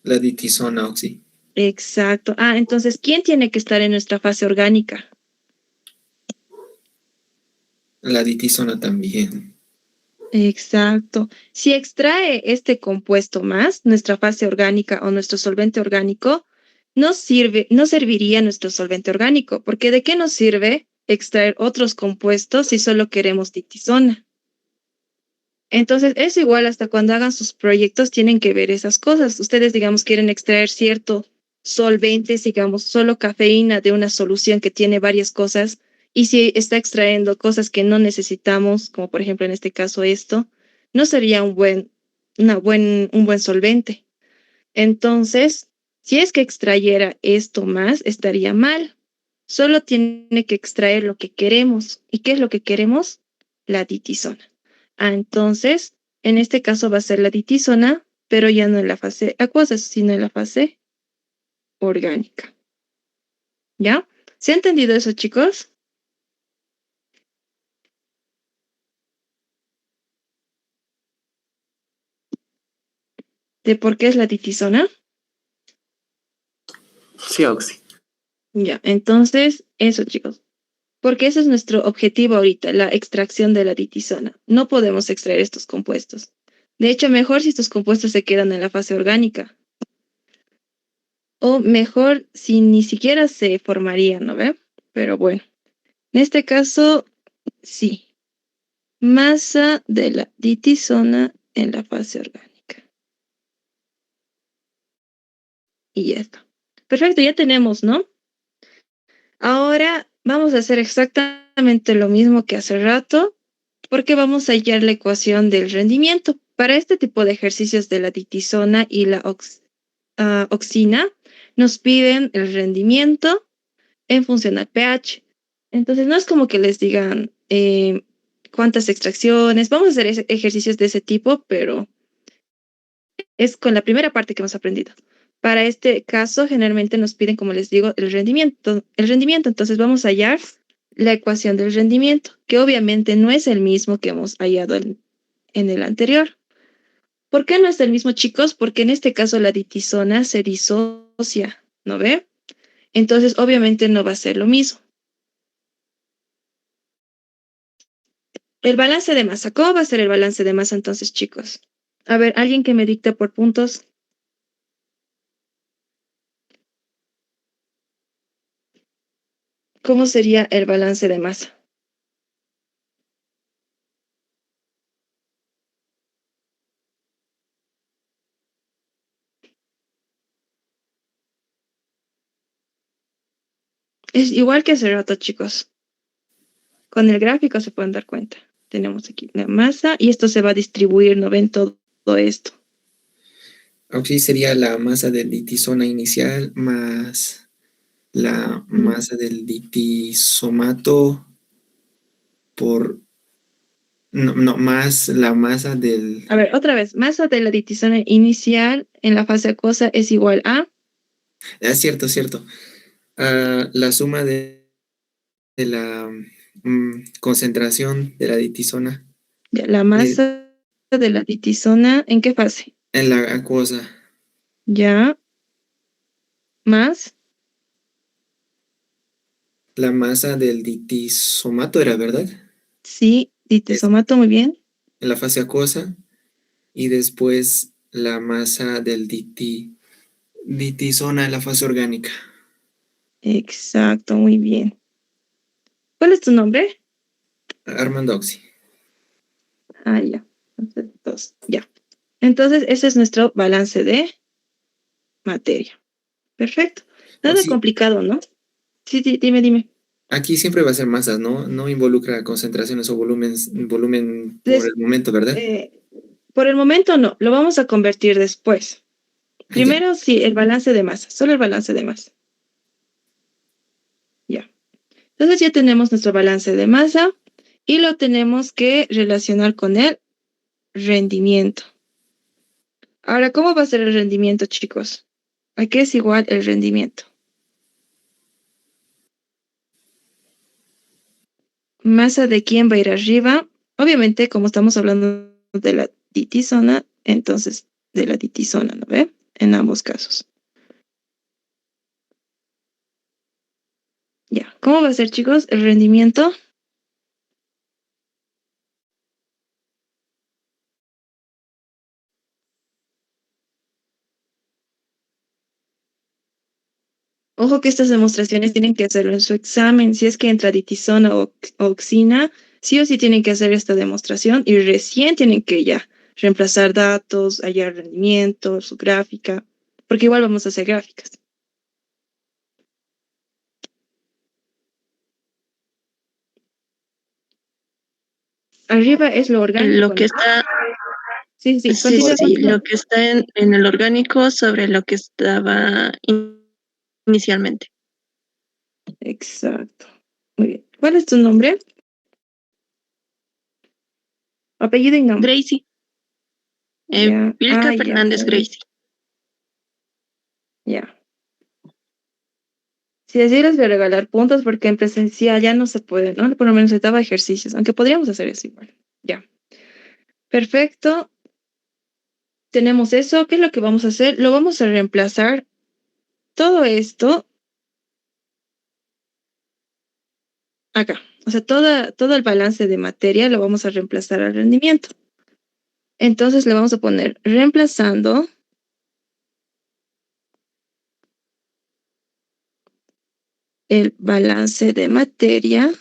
La ditisona, Oxy. Exacto. Ah, entonces, ¿quién tiene que estar en nuestra fase orgánica? La ditisona también. Exacto. Si extrae este compuesto más, nuestra fase orgánica o nuestro solvente orgánico, no serviría nuestro solvente orgánico, porque ¿de qué nos sirve extraer otros compuestos si solo queremos ditisona? Entonces, es igual hasta cuando hagan sus proyectos, tienen que ver esas cosas. Ustedes, digamos, quieren extraer cierto solventes, digamos, solo cafeína de una solución que tiene varias cosas, y si está extrayendo cosas que no necesitamos, como por ejemplo en este caso esto, no sería un buen solvente. Entonces, si es que extrayera esto más, estaría mal. Solo tiene que extraer lo que queremos. ¿Y qué es lo que queremos? La ditisona. Ah, entonces, en este caso va a ser la ditisona, pero ya no en la fase acuosa, sino en la fase orgánica. ¿Ya? ¿Se ha entendido eso, chicos? ¿De por qué es la ditisona? Sí, Oxy. Ya, entonces, eso, chicos. Porque ese es nuestro objetivo ahorita, la extracción de la ditisona. No podemos extraer estos compuestos. De hecho, mejor si estos compuestos se quedan en la fase orgánica. O mejor si ni siquiera se formarían, ¿no ve? Pero bueno, en este caso, sí. Masa de la ditisona en la fase orgánica. Y ya está. Perfecto, ya tenemos, ¿no? Ahora vamos a hacer exactamente lo mismo que hace rato, porque vamos a hallar la ecuación del rendimiento. Para este tipo de ejercicios de la ditisona y la oxina, nos piden el rendimiento en función al pH. Entonces, no es como que les digan cuántas extracciones. Vamos a hacer ejercicios de ese tipo, pero es con la primera parte que hemos aprendido. Para este caso, generalmente nos piden, como les digo, el rendimiento. El rendimiento, entonces vamos a hallar la ecuación del rendimiento, que obviamente no es el mismo que hemos hallado en el anterior. ¿Por qué no es el mismo, chicos? Porque en este caso la ditisona se disocia, ¿no ve? Entonces, obviamente no va a ser lo mismo. El balance de masa. ¿Cómo va a ser el balance de masa entonces, chicos? A ver, alguien que me dicte por puntos. ¿Cómo sería el balance de masa? Es igual que hace rato, chicos. Con el gráfico se pueden dar cuenta. Tenemos aquí la masa y esto se va a distribuir, ¿no ven todo esto? Oxy sería la masa del ditisona inicial más la masa del ditisomato por... No, más la masa del... A ver, otra vez. Masa de la ditisona inicial en la fase acuosa es igual a... cierto, cierto. La suma de la concentración de la ditisona La masa de la ditisona, ¿en qué fase? en la acuosa. Ya, más La masa del ditisomato era, ¿verdad? sí, Es ditisomato, muy bien. en la fase acuosa y después la masa del Ditisona en la fase orgánica. Exacto, muy bien. ¿Cuál es tu nombre? Armando Oxy. Ah, ya. Entonces, dos. Ya. Entonces, ese es nuestro balance de materia. Perfecto. Nada Oxy, complicado, ¿no? Sí, sí, dime. aquí siempre va a ser masas, ¿no? No involucra concentraciones o volumen por Des- el momento, ¿verdad? eh, por el momento no, lo vamos a convertir después. Ah, ya. Primero, sí, el balance de masa, solo el balance de masa. Ya. Entonces ya tenemos nuestro balance de masa y lo tenemos que relacionar con el rendimiento. Ahora, ¿cómo va a ser el rendimiento, chicos? ¿A qué es igual el rendimiento? Masa de quién va a ir arriba. Obviamente, como estamos hablando de la ditisona, entonces de la ditisona, ¿no ve? En ambos casos. Ya. ¿Cómo va a ser, chicos, el rendimiento? Ojo que estas demostraciones tienen que hacerlo en su examen. Si es que entra ditisona o oxina, sí o sí tienen que hacer esta demostración y recién tienen que ya reemplazar datos, hallar rendimiento, su gráfica, porque igual vamos a hacer gráficas. Arriba es lo Lo orgánico, ¿no? que está, Sí, sí, continúa, sí, continúa. lo que está en el orgánico sobre lo que estaba inicialmente. Exacto. Muy bien. ¿Cuál es tu nombre? Apellido y nombre. Gracie, Ya. Vilca Ah, ya. Fernández Gracie. Ya. Si así les voy a regalar puntos porque en presencial ya no se puede, ¿no? Por lo menos se daba ejercicios, aunque podríamos hacer eso igual. Ya. Perfecto. Tenemos eso. ¿Qué es lo que vamos a hacer? Lo vamos a reemplazar todo esto acá. O sea, todo el balance de materia lo vamos a reemplazar al rendimiento. Entonces le vamos a poner reemplazando el balance de materia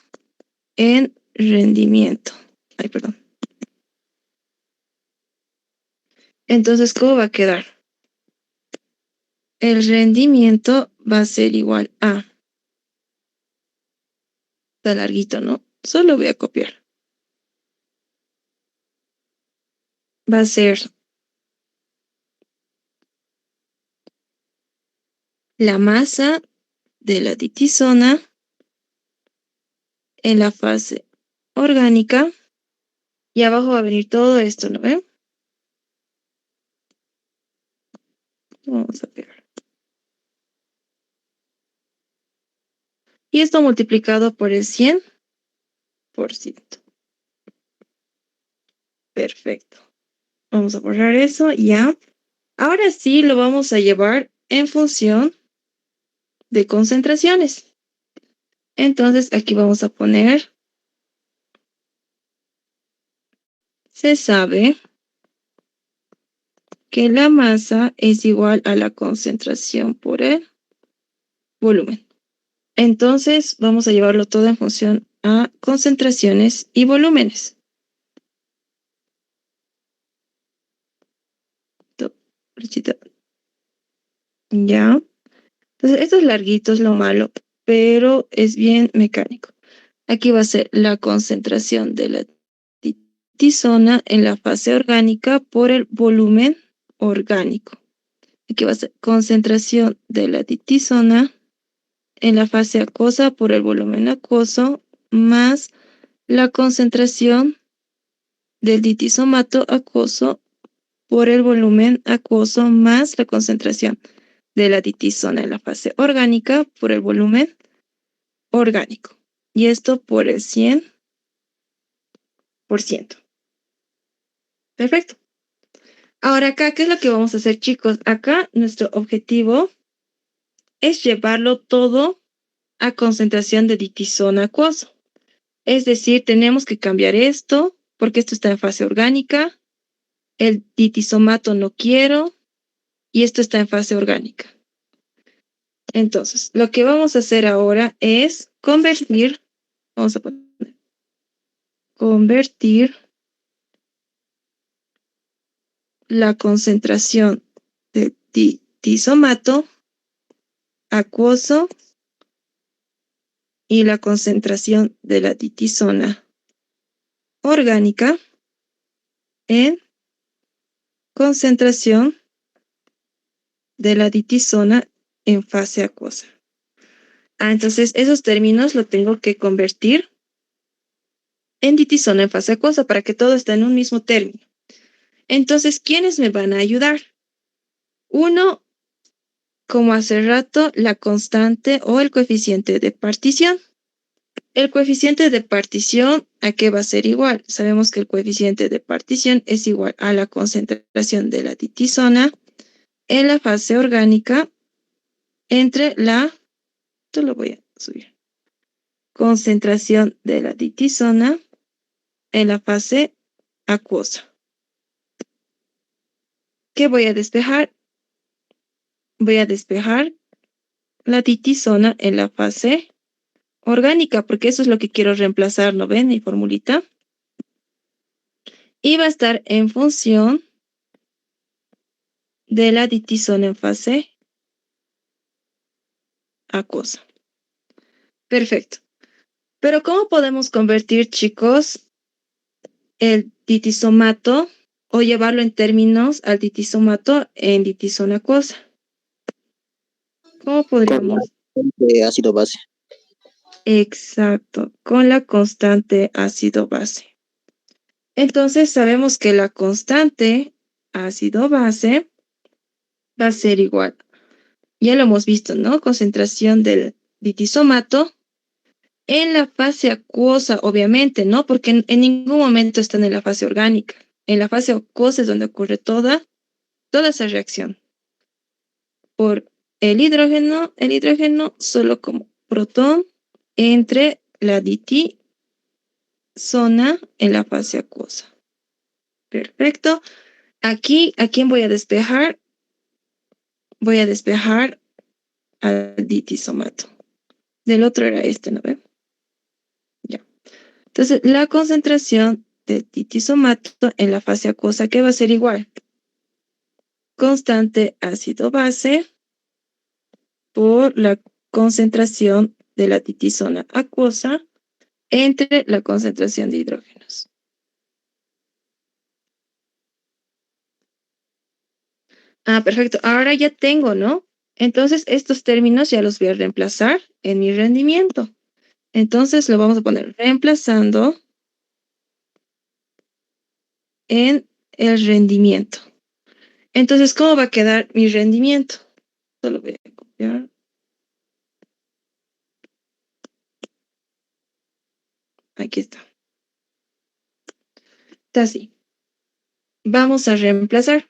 en rendimiento. Ay, perdón. Entonces, ¿cómo va a quedar? El rendimiento va a ser igual a, está larguito, ¿no? Solo voy a copiar. Va a ser la masa de la ditisona en la fase orgánica y abajo va a venir todo esto, ¿no ven? Vamos a pegar. Y esto multiplicado por el 100%. Perfecto. Vamos a borrar eso, ya. Ahora sí lo vamos a llevar en función de concentraciones. Entonces aquí vamos a poner, se sabe que la masa es igual a la concentración por el volumen. Entonces vamos a llevarlo todo en función a concentraciones y volúmenes. Flechita. Ya. Entonces esto es larguito, es lo malo, pero es bien mecánico. Aquí va a ser la concentración de la ditisona en la fase orgánica por el volumen orgánico. Aquí va a ser concentración de la ditisona en la fase acuosa por el volumen acuoso más la concentración del ditisomato acuoso por el volumen acuoso más la concentración de la ditisona en la fase orgánica por el volumen orgánico. Y esto por el 100%. Perfecto. Ahora acá, ¿qué es lo que vamos a hacer, chicos? Acá nuestro objetivo es llevarlo todo a concentración de ditisona acuoso. Es decir, tenemos que cambiar esto porque esto está en fase orgánica, el ditisomato no quiero y esto está en fase orgánica. Entonces, lo que vamos a hacer ahora es convertir, vamos a poner, convertir la concentración de ditisomato acuoso y la concentración de la ditisona orgánica en concentración de la ditisona en fase acuosa. Entonces esos términos lo tengo que convertir en ditisona en fase acuosa para que todo esté en un mismo término. Entonces, ¿quiénes me van a ayudar? Uno, como hace rato, la constante o el coeficiente de partición. El coeficiente de partición, ¿a qué va a ser igual? Sabemos que el coeficiente de partición es igual a la concentración de la ditisona en la fase orgánica entre esto lo voy a subir, concentración de la ditisona en la fase acuosa. ¿Qué voy a despejar? Voy a despejar la ditisona en la fase orgánica, porque eso es lo que quiero reemplazar, ¿no ven? Mi formulita. Y va a estar en función de la ditisona en fase acuosa. Perfecto. Pero ¿cómo podemos convertir, chicos, el ditisomato o llevarlo en términos al ditisomato en ditisona acuosa? ¿Cómo Con podríamos? de ácido base. Exacto, con la constante ácido base. Entonces sabemos que la constante ácido base va a ser igual. Ya lo hemos visto, ¿no? Concentración del ditisomato en la fase acuosa, obviamente, ¿no? Porque en ningún momento están en la fase orgánica. En la fase acuosa es donde ocurre toda esa reacción. Por el hidrógeno solo como protón entre la ditisona en la fase acuosa. Perfecto. Aquí, ¿a quién voy a despejar? Voy a despejar al ditisomato. Del otro era este, ¿no ven? Ya. Entonces, la concentración del ditisomato en la fase acuosa, ¿qué va a ser igual? Constante ácido base por la concentración de la ditisona acuosa entre la concentración de hidrógenos. Perfecto. Ahora ya tengo, ¿no? Entonces, estos términos ya los voy a reemplazar en mi rendimiento. Entonces, lo vamos a poner reemplazando en el rendimiento. Entonces, ¿cómo va a quedar mi rendimiento? Solo voy a copiar. Aquí está. Está así. Vamos a reemplazar.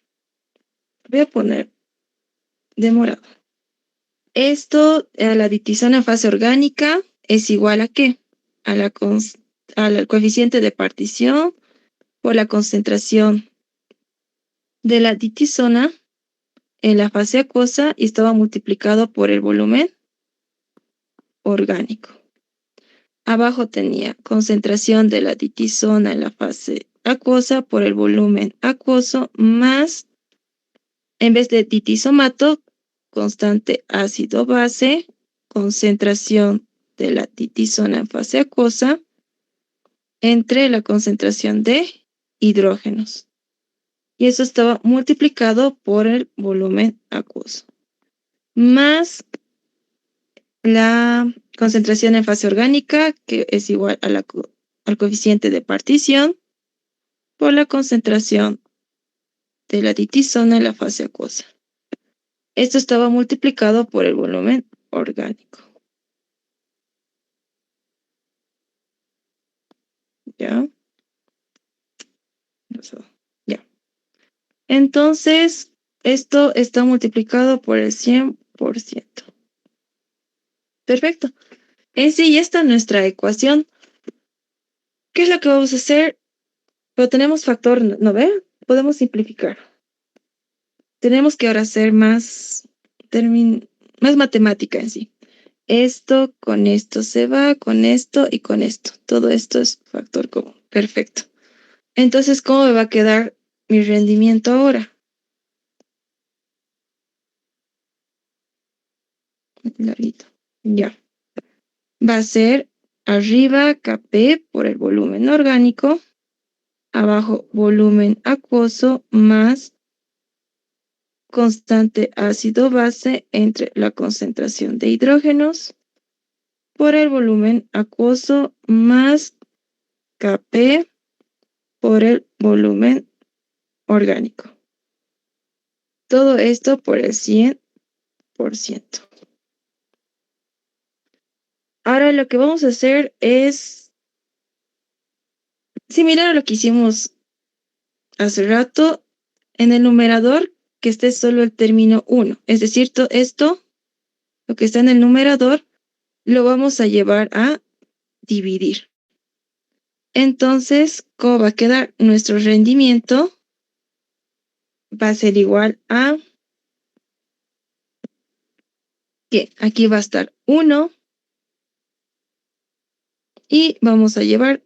Voy a poner de morado. Esto, la ditisona en fase orgánica, es igual a ¿qué? Al coeficiente de partición por la concentración de la ditisona en la fase acuosa y estaba multiplicado por el volumen orgánico. Abajo tenía concentración de la ditisona en la fase acuosa por el volumen acuoso más, en vez de ditisomato, constante ácido base, concentración de la ditisona en fase acuosa entre la concentración de hidrógenos. Y eso estaba multiplicado por el volumen acuoso. Más la concentración en fase orgánica, que es igual a al coeficiente de partición, por la concentración de la ditisona en la fase acuosa. Esto estaba multiplicado por el volumen orgánico. ¿Ya? Ya. Entonces, esto está multiplicado por el 100%. Perfecto. En sí, ya está nuestra ecuación. ¿Qué es lo que vamos a hacer? Pero tenemos factor, ¿no ve? Podemos simplificar. Tenemos que ahora hacer más más matemática en sí. Esto con esto se va, con esto y con esto. Todo esto es factor común. Perfecto. Entonces, ¿cómo me va a quedar mi rendimiento ahora? Larguito. Ya. Va a ser arriba Kp por el volumen orgánico, abajo volumen acuoso más constante ácido-base entre la concentración de hidrógenos por el volumen acuoso más Kp por el volumen orgánico. Todo esto por el 100%. Ahora lo que vamos a hacer es similar a lo que hicimos hace rato. En el numerador que esté solo el término 1. Es decir, esto, lo que está en el numerador, lo vamos a llevar a dividir. Entonces, ¿cómo va a quedar? Nuestro rendimiento va a ser igual a que aquí va a estar 1 y vamos a llevar,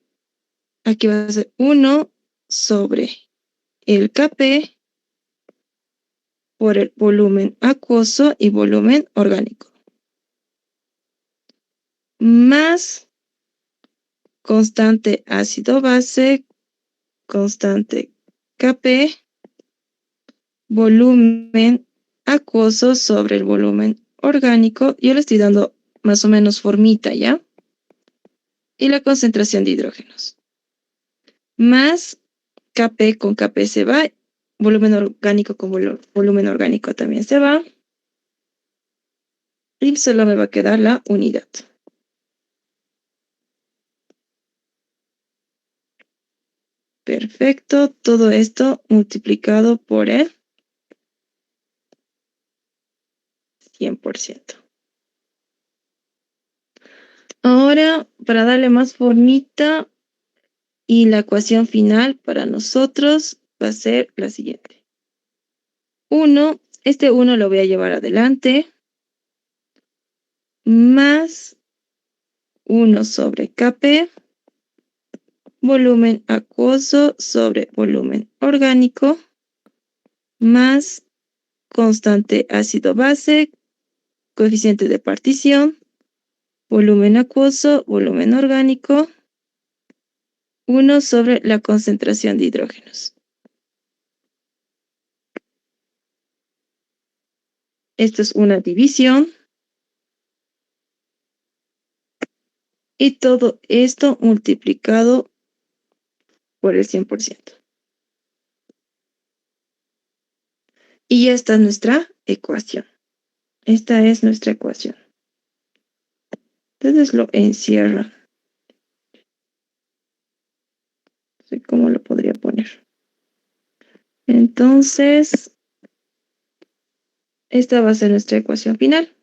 aquí va a ser 1 sobre el Kp por el volumen acuoso y volumen orgánico. Más constante ácido-base, constante Kp, volumen acuoso sobre el volumen orgánico. Yo le estoy dando más o menos formita, ¿ya? Y la concentración de hidrógenos. Más Kp con Kp se va, volumen orgánico con volumen orgánico también se va. Y solo me va a quedar la unidad. Perfecto, todo esto multiplicado por el 100%. Ahora, para darle más formita y la ecuación final para nosotros va a ser la siguiente. 1, este 1 lo voy a llevar adelante, más 1 sobre Kp, volumen acuoso sobre volumen orgánico, más constante ácido-base, coeficiente de partición, volumen acuoso, volumen orgánico, 1 sobre la concentración de hidrógenos. Esto es una división. Y todo esto multiplicado por el 100%. Y ya está nuestra ecuación. Esta es nuestra ecuación. Entonces lo encierro. No sé cómo lo podría poner. Entonces, esta va a ser nuestra ecuación final.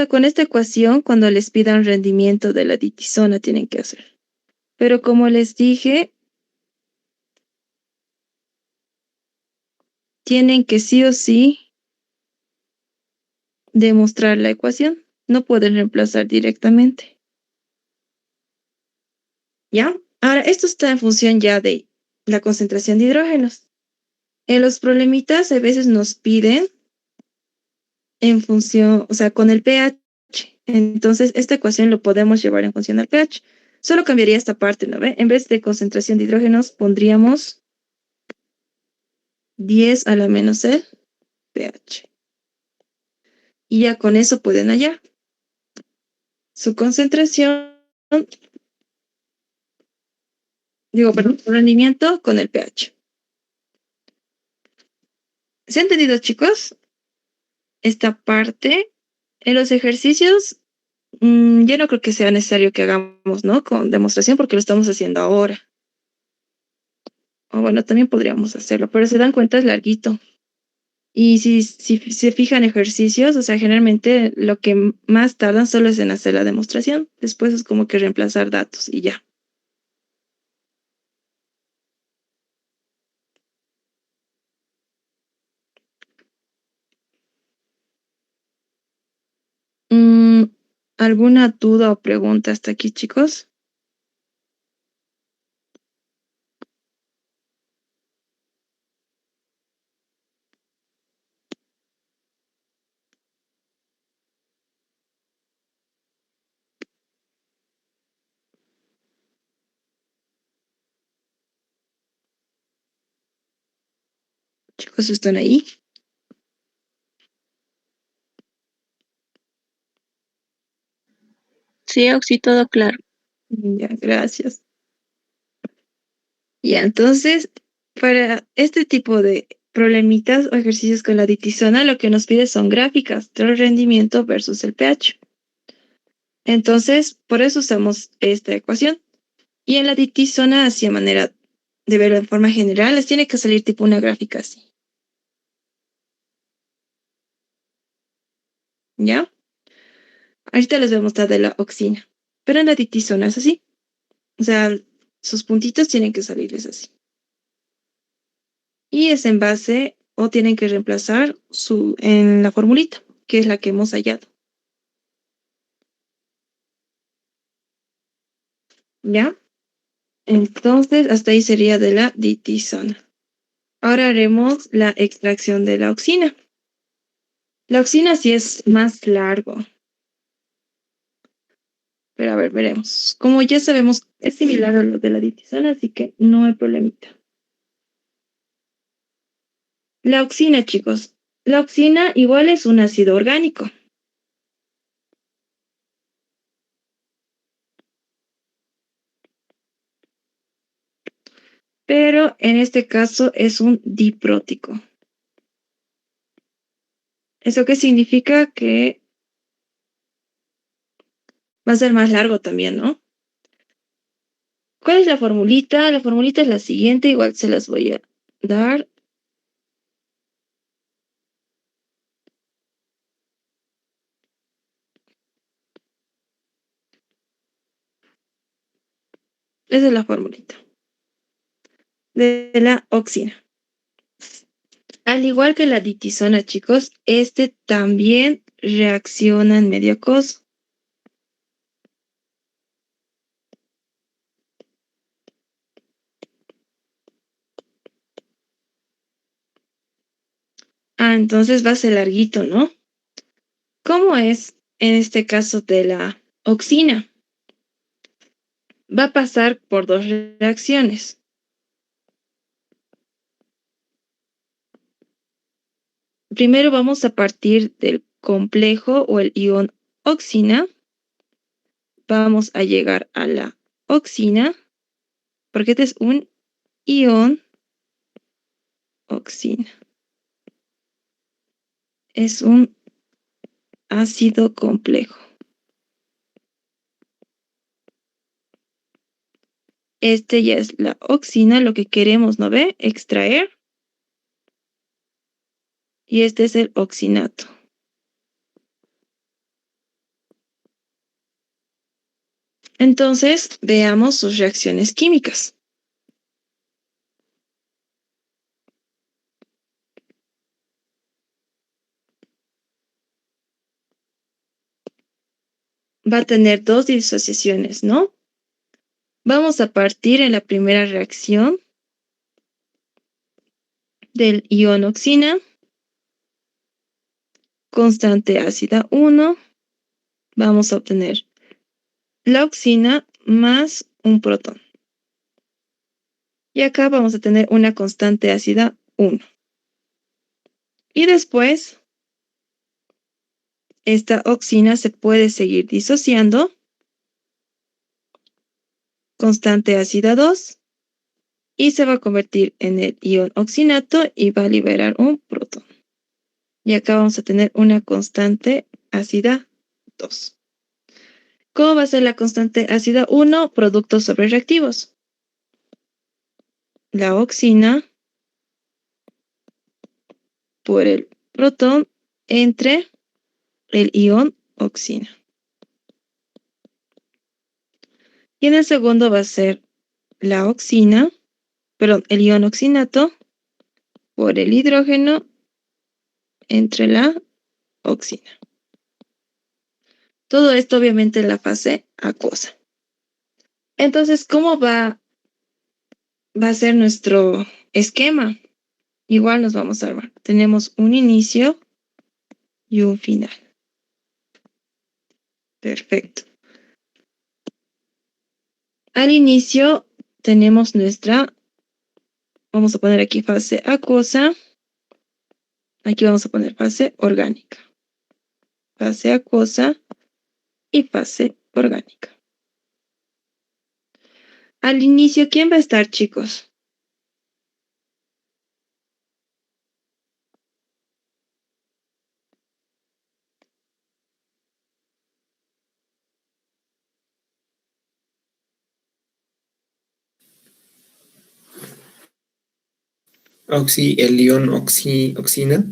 Con esta ecuación, cuando les pidan rendimiento de la ditisona, tienen que hacer. Pero como les dije, tienen que sí o sí demostrar la ecuación. No pueden reemplazar directamente. ¿Ya? Ahora, esto está en función ya de la concentración de hidrógenos. En los problemitas a veces nos piden en función, o sea, con el pH. Entonces, esta ecuación lo podemos llevar en función al pH. Solo cambiaría esta parte, ¿no ve? En vez de concentración de hidrógenos, pondríamos 10 a la menos el pH. Y ya con eso pueden hallar su concentración, perdón, su rendimiento con el pH. ¿Se ha entendido, chicos? Esta parte, en los ejercicios, yo no creo que sea necesario que hagamos, ¿no? Con demostración porque lo estamos haciendo ahora. O bueno, también podríamos hacerlo, pero se dan cuenta es larguito. Y si se fijan ejercicios, o sea, generalmente lo que más tardan solo es en hacer la demostración. Después es como que reemplazar datos y ya. ¿Alguna duda o pregunta hasta aquí, chicos? Chicos, ¿están ahí? Sí, Oxy, todo claro. Ya, gracias. Ya, entonces, para este tipo de problemitas o ejercicios con la ditisona, lo que nos pide son gráficas del rendimiento versus el pH. Entonces, por eso usamos esta ecuación. Y en la ditisona, así a manera de verlo en forma general, les tiene que salir tipo una gráfica así. ¿Ya? Ahorita les voy a mostrar de la oxina. Pero en la ditisona es así. O sea, sus puntitos tienen que salirles así. Y es en base, o tienen que reemplazar en la formulita, que es la que hemos hallado. ¿Ya? Entonces, hasta ahí sería de la ditisona. Ahora haremos la extracción de la oxina. La oxina sí es más largo. Pero a ver, veremos. Como ya sabemos, es similar a lo de la ditisona, así que no hay problemita. La oxina, chicos. La oxina igual es un ácido orgánico. Pero en este caso es un diprótico. ¿Eso qué significa? Que va a ser más largo también, ¿no? ¿Cuál es la formulita? La formulita es la siguiente, igual se las voy a dar. Esa es la formulita de la oxina. Al igual que la ditisona, chicos, este también reacciona en medio aquoso. Ah, entonces va a ser larguito, ¿no? ¿Cómo es en este caso de la oxina? Va a pasar por dos reacciones. Primero vamos a partir del complejo o el ion oxina. Vamos a llegar a la oxina, porque este es un ion oxina. Es un ácido complejo. Este ya es la oxina, lo que queremos, ¿no ve? Extraer. Y este es el oxinato. Entonces, veamos sus reacciones químicas. Va a tener dos disociaciones, ¿no? Vamos a partir en la primera reacción del ion oxina, constante ácida 1. Vamos a obtener la oxina más un protón. Y acá vamos a tener una constante ácida 1. Y después, esta oxina se puede seguir disociando, constante ácida 2, y se va a convertir en el ion oxinato y va a liberar un protón. Y acá vamos a tener una constante ácida 2. ¿Cómo va a ser la constante ácida 1? Productos sobrereactivos. La oxina por el protón entre el ion oxina. Y en el segundo va a ser la oxina, perdón, el ion oxinato por el hidrógeno entre la oxina. Todo esto obviamente en la fase acuosa. Entonces, ¿cómo va a ser nuestro esquema? Igual nos vamos a armar. Tenemos un inicio y un final. Perfecto. Al inicio tenemos vamos a poner aquí fase acuosa. Aquí vamos a poner fase orgánica. Fase acuosa y fase orgánica. Al inicio, ¿quién va a estar, chicos? El ion oxina.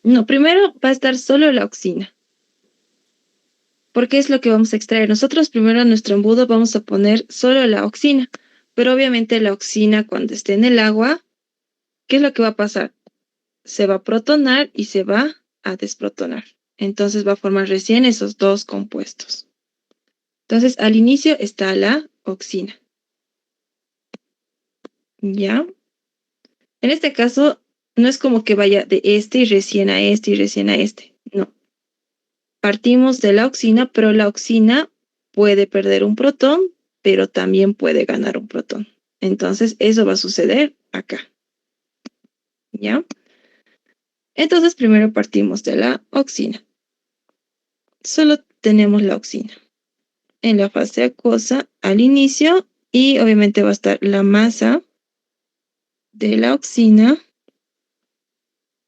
No, primero va a estar solo la oxina. Porque es lo que vamos a extraer. Nosotros primero en nuestro embudo vamos a poner solo la oxina. Pero obviamente la oxina cuando esté en el agua, ¿qué es lo que va a pasar? Se va a protonar y se va a desprotonar. Entonces va a formar recién esos dos compuestos. Entonces al inicio está la oxina. ¿Ya? En este caso, no es como que vaya de este y recién a este y recién a este. No. Partimos de la oxina, pero la oxina puede perder un protón, pero también puede ganar un protón. Entonces, eso va a suceder acá. ¿Ya? Entonces, primero partimos de la oxina. Solo tenemos la oxina. En la fase acuosa al inicio y obviamente va a estar la masa de la oxina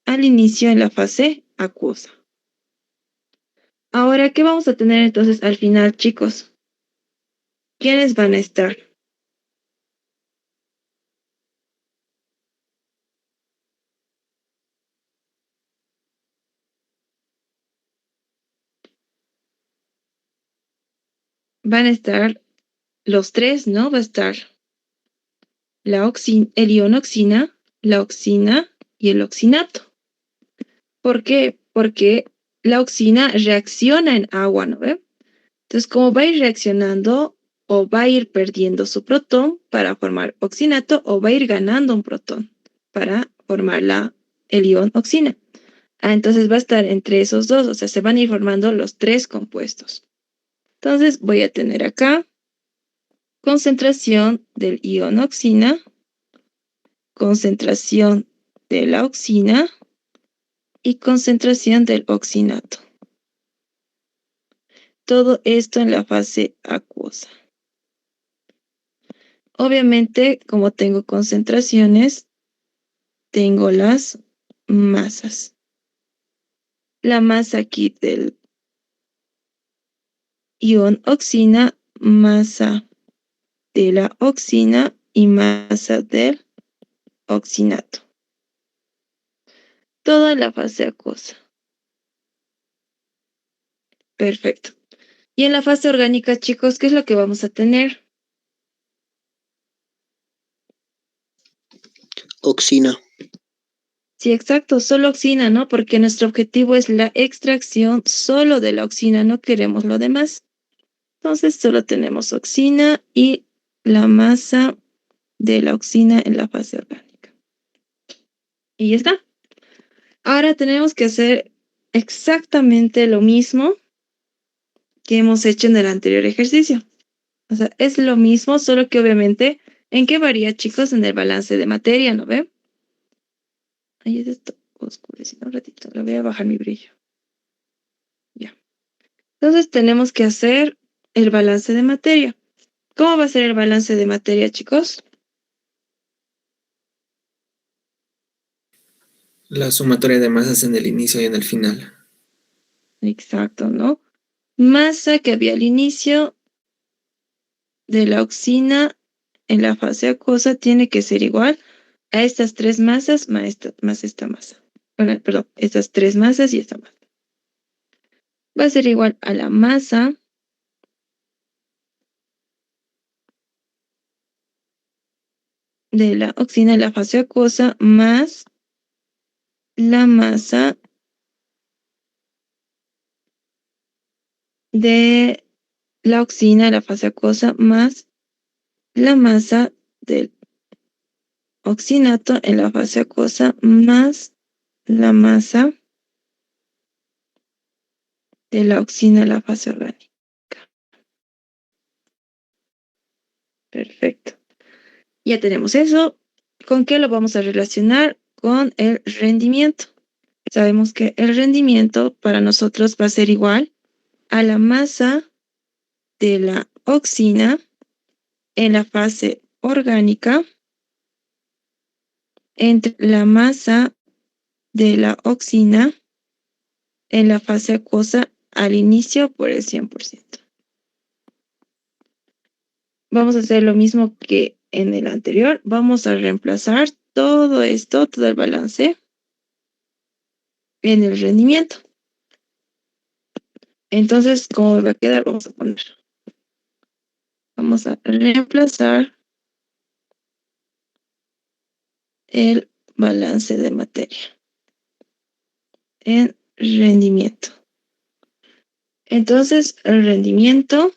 al inicio en la fase acuosa. Ahora, ¿qué vamos a tener entonces al final, chicos? ¿Quiénes van a estar? Van a estar los tres, ¿no? Va a estar el ion oxina, la oxina y el oxinato. ¿Por qué? Porque la oxina reacciona en agua, ¿no ve? Entonces, como va a ir reaccionando o va a ir perdiendo su protón para formar oxinato o va a ir ganando un protón para formar el ion oxina. Entonces va a estar entre esos dos, o sea, se van a ir formando los tres compuestos. Entonces voy a tener acá concentración del ion oxina, concentración de la oxina y concentración del oxinato. Todo esto en la fase acuosa. Obviamente, como tengo concentraciones, tengo las masas. La masa aquí del ion oxina, masa de la oxina y masa del oxinato. Toda la fase acuosa. Perfecto. Y en la fase orgánica, chicos, ¿qué es lo que vamos a tener? Oxina. Sí, exacto, solo oxina, ¿no? Porque nuestro objetivo es la extracción solo de la oxina, no queremos lo demás. Entonces solo tenemos oxina y la masa de la oxina en la fase orgánica. Y ya está. Ahora tenemos que hacer exactamente lo mismo que hemos hecho en el anterior ejercicio. O sea, es lo mismo, solo que obviamente, ¿en qué varía, chicos? En el balance de materia, ¿no ve? Ahí es esto oscurecido un ratito. Le voy a bajar mi brillo. Ya. Entonces tenemos que hacer el balance de materia. ¿Cómo va a ser el balance de materia, chicos? La sumatoria de masas en el inicio y en el final. Exacto, ¿no? Masa que había al inicio de la oxina en la fase acuosa tiene que ser igual a estas tres masas más esta masa. Bueno, perdón, estas tres masas y esta masa. Va a ser igual a la masa de la oxina en la fase acuosa más la masa de la oxina en la fase acuosa más la masa del oxinato en la fase acuosa más la masa de la oxina en la fase orgánica. Perfecto. Ya tenemos eso. ¿Con qué lo vamos a relacionar? Con el rendimiento. Sabemos que el rendimiento para nosotros va a ser igual a la masa de la oxina en la fase orgánica entre la masa de la oxina en la fase acuosa al inicio por el 100%. Vamos a hacer lo mismo que en el anterior. Vamos a reemplazar todo esto, todo el balance, en el rendimiento. Entonces, ¿cómo va a quedar? Vamos a reemplazar el balance de materia en rendimiento. Entonces, el rendimiento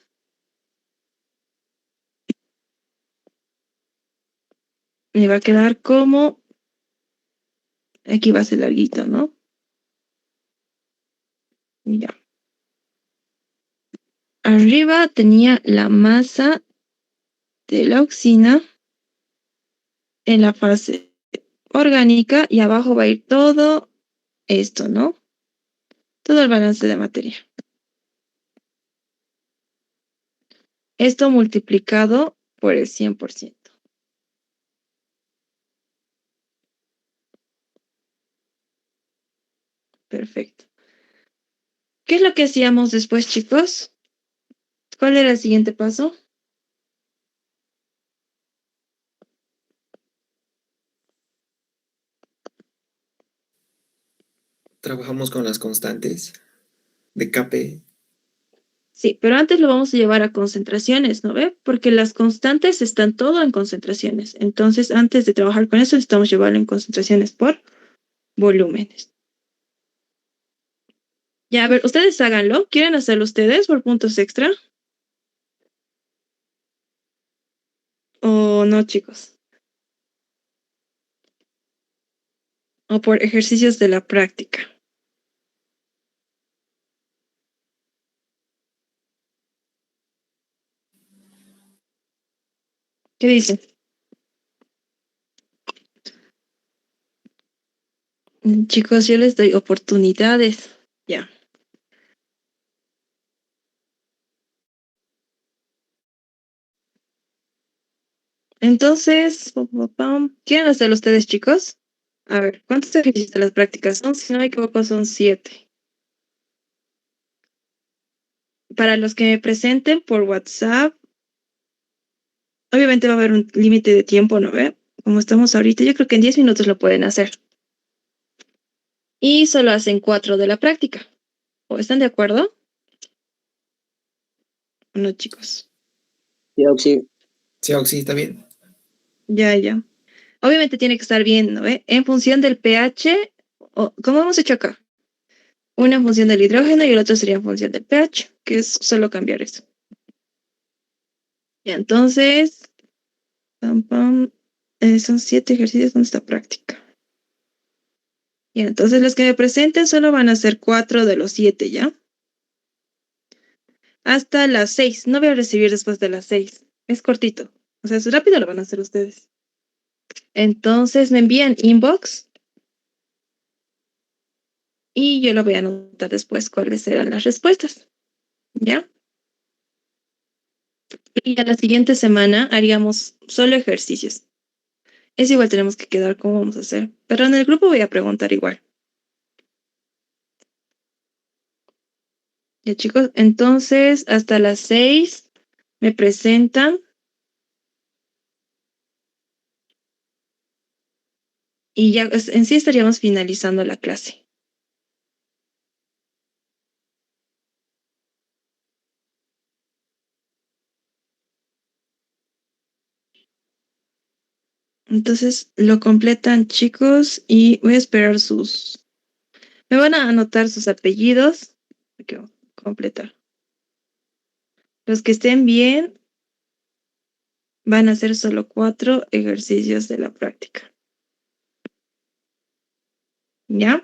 me va a quedar como, aquí va a ser larguito, ¿no? Ya. Arriba tenía la masa de la oxina en la fase orgánica y abajo va a ir todo esto, ¿no? Todo el balance de materia. Esto multiplicado por el 100%. Perfecto. ¿Qué es lo que hacíamos después, chicos? ¿Cuál era el siguiente paso? Trabajamos con las constantes de Kp. Sí, pero antes lo vamos a llevar a concentraciones, ¿no ve? Porque las constantes están todo en concentraciones. Entonces, antes de trabajar con eso, necesitamos llevarlo en concentraciones por volúmenes. Ya, a ver, ustedes háganlo. ¿Quieren hacerlo ustedes por puntos extra? ¿O no, chicos? ¿O por ejercicios de la práctica? ¿Qué dicen? Chicos, yo les doy oportunidades. Ya. Entonces, ¿quieren hacerlo ustedes, chicos? A ver, ¿cuántos ejercicios de las prácticas son? Si no me equivoco, son 7. Para los que me presenten por WhatsApp, obviamente va a haber un límite de tiempo, ¿no ve? Como estamos ahorita, yo creo que en 10 minutos lo pueden hacer. Y solo hacen 4 de la práctica. ¿O están de acuerdo? No, chicos. Sí, Oxy. Sí, Oxy, está bien. Ya, ya. Obviamente tiene que estar bien, ¿no ve? En función del pH, ¿cómo hemos hecho acá? Una en función del hidrógeno y el otro sería en función del pH, que es solo cambiar eso. Ya, entonces, son 7 ejercicios con esta práctica. Ya, entonces los que me presenten solo van a ser 4 de los 7, ¿ya? Hasta las 6. No voy a recibir después de las 6. Es cortito. O sea, es rápido, lo van a hacer ustedes. Entonces me envían inbox y yo lo voy a anotar después cuáles serán las respuestas. ¿Ya? Y a la siguiente semana haríamos solo ejercicios. Es igual, tenemos que quedar cómo vamos a hacer. Pero en el grupo voy a preguntar igual. Ya, chicos, entonces hasta las 6 me presentan. Y ya en sí estaríamos finalizando la clase. Entonces lo completan, chicos, y voy a esperar sus... Me van a anotar sus apellidos. Hay que completar. Los que estén bien van a hacer solo 4 ejercicios de la práctica. ¿Ya?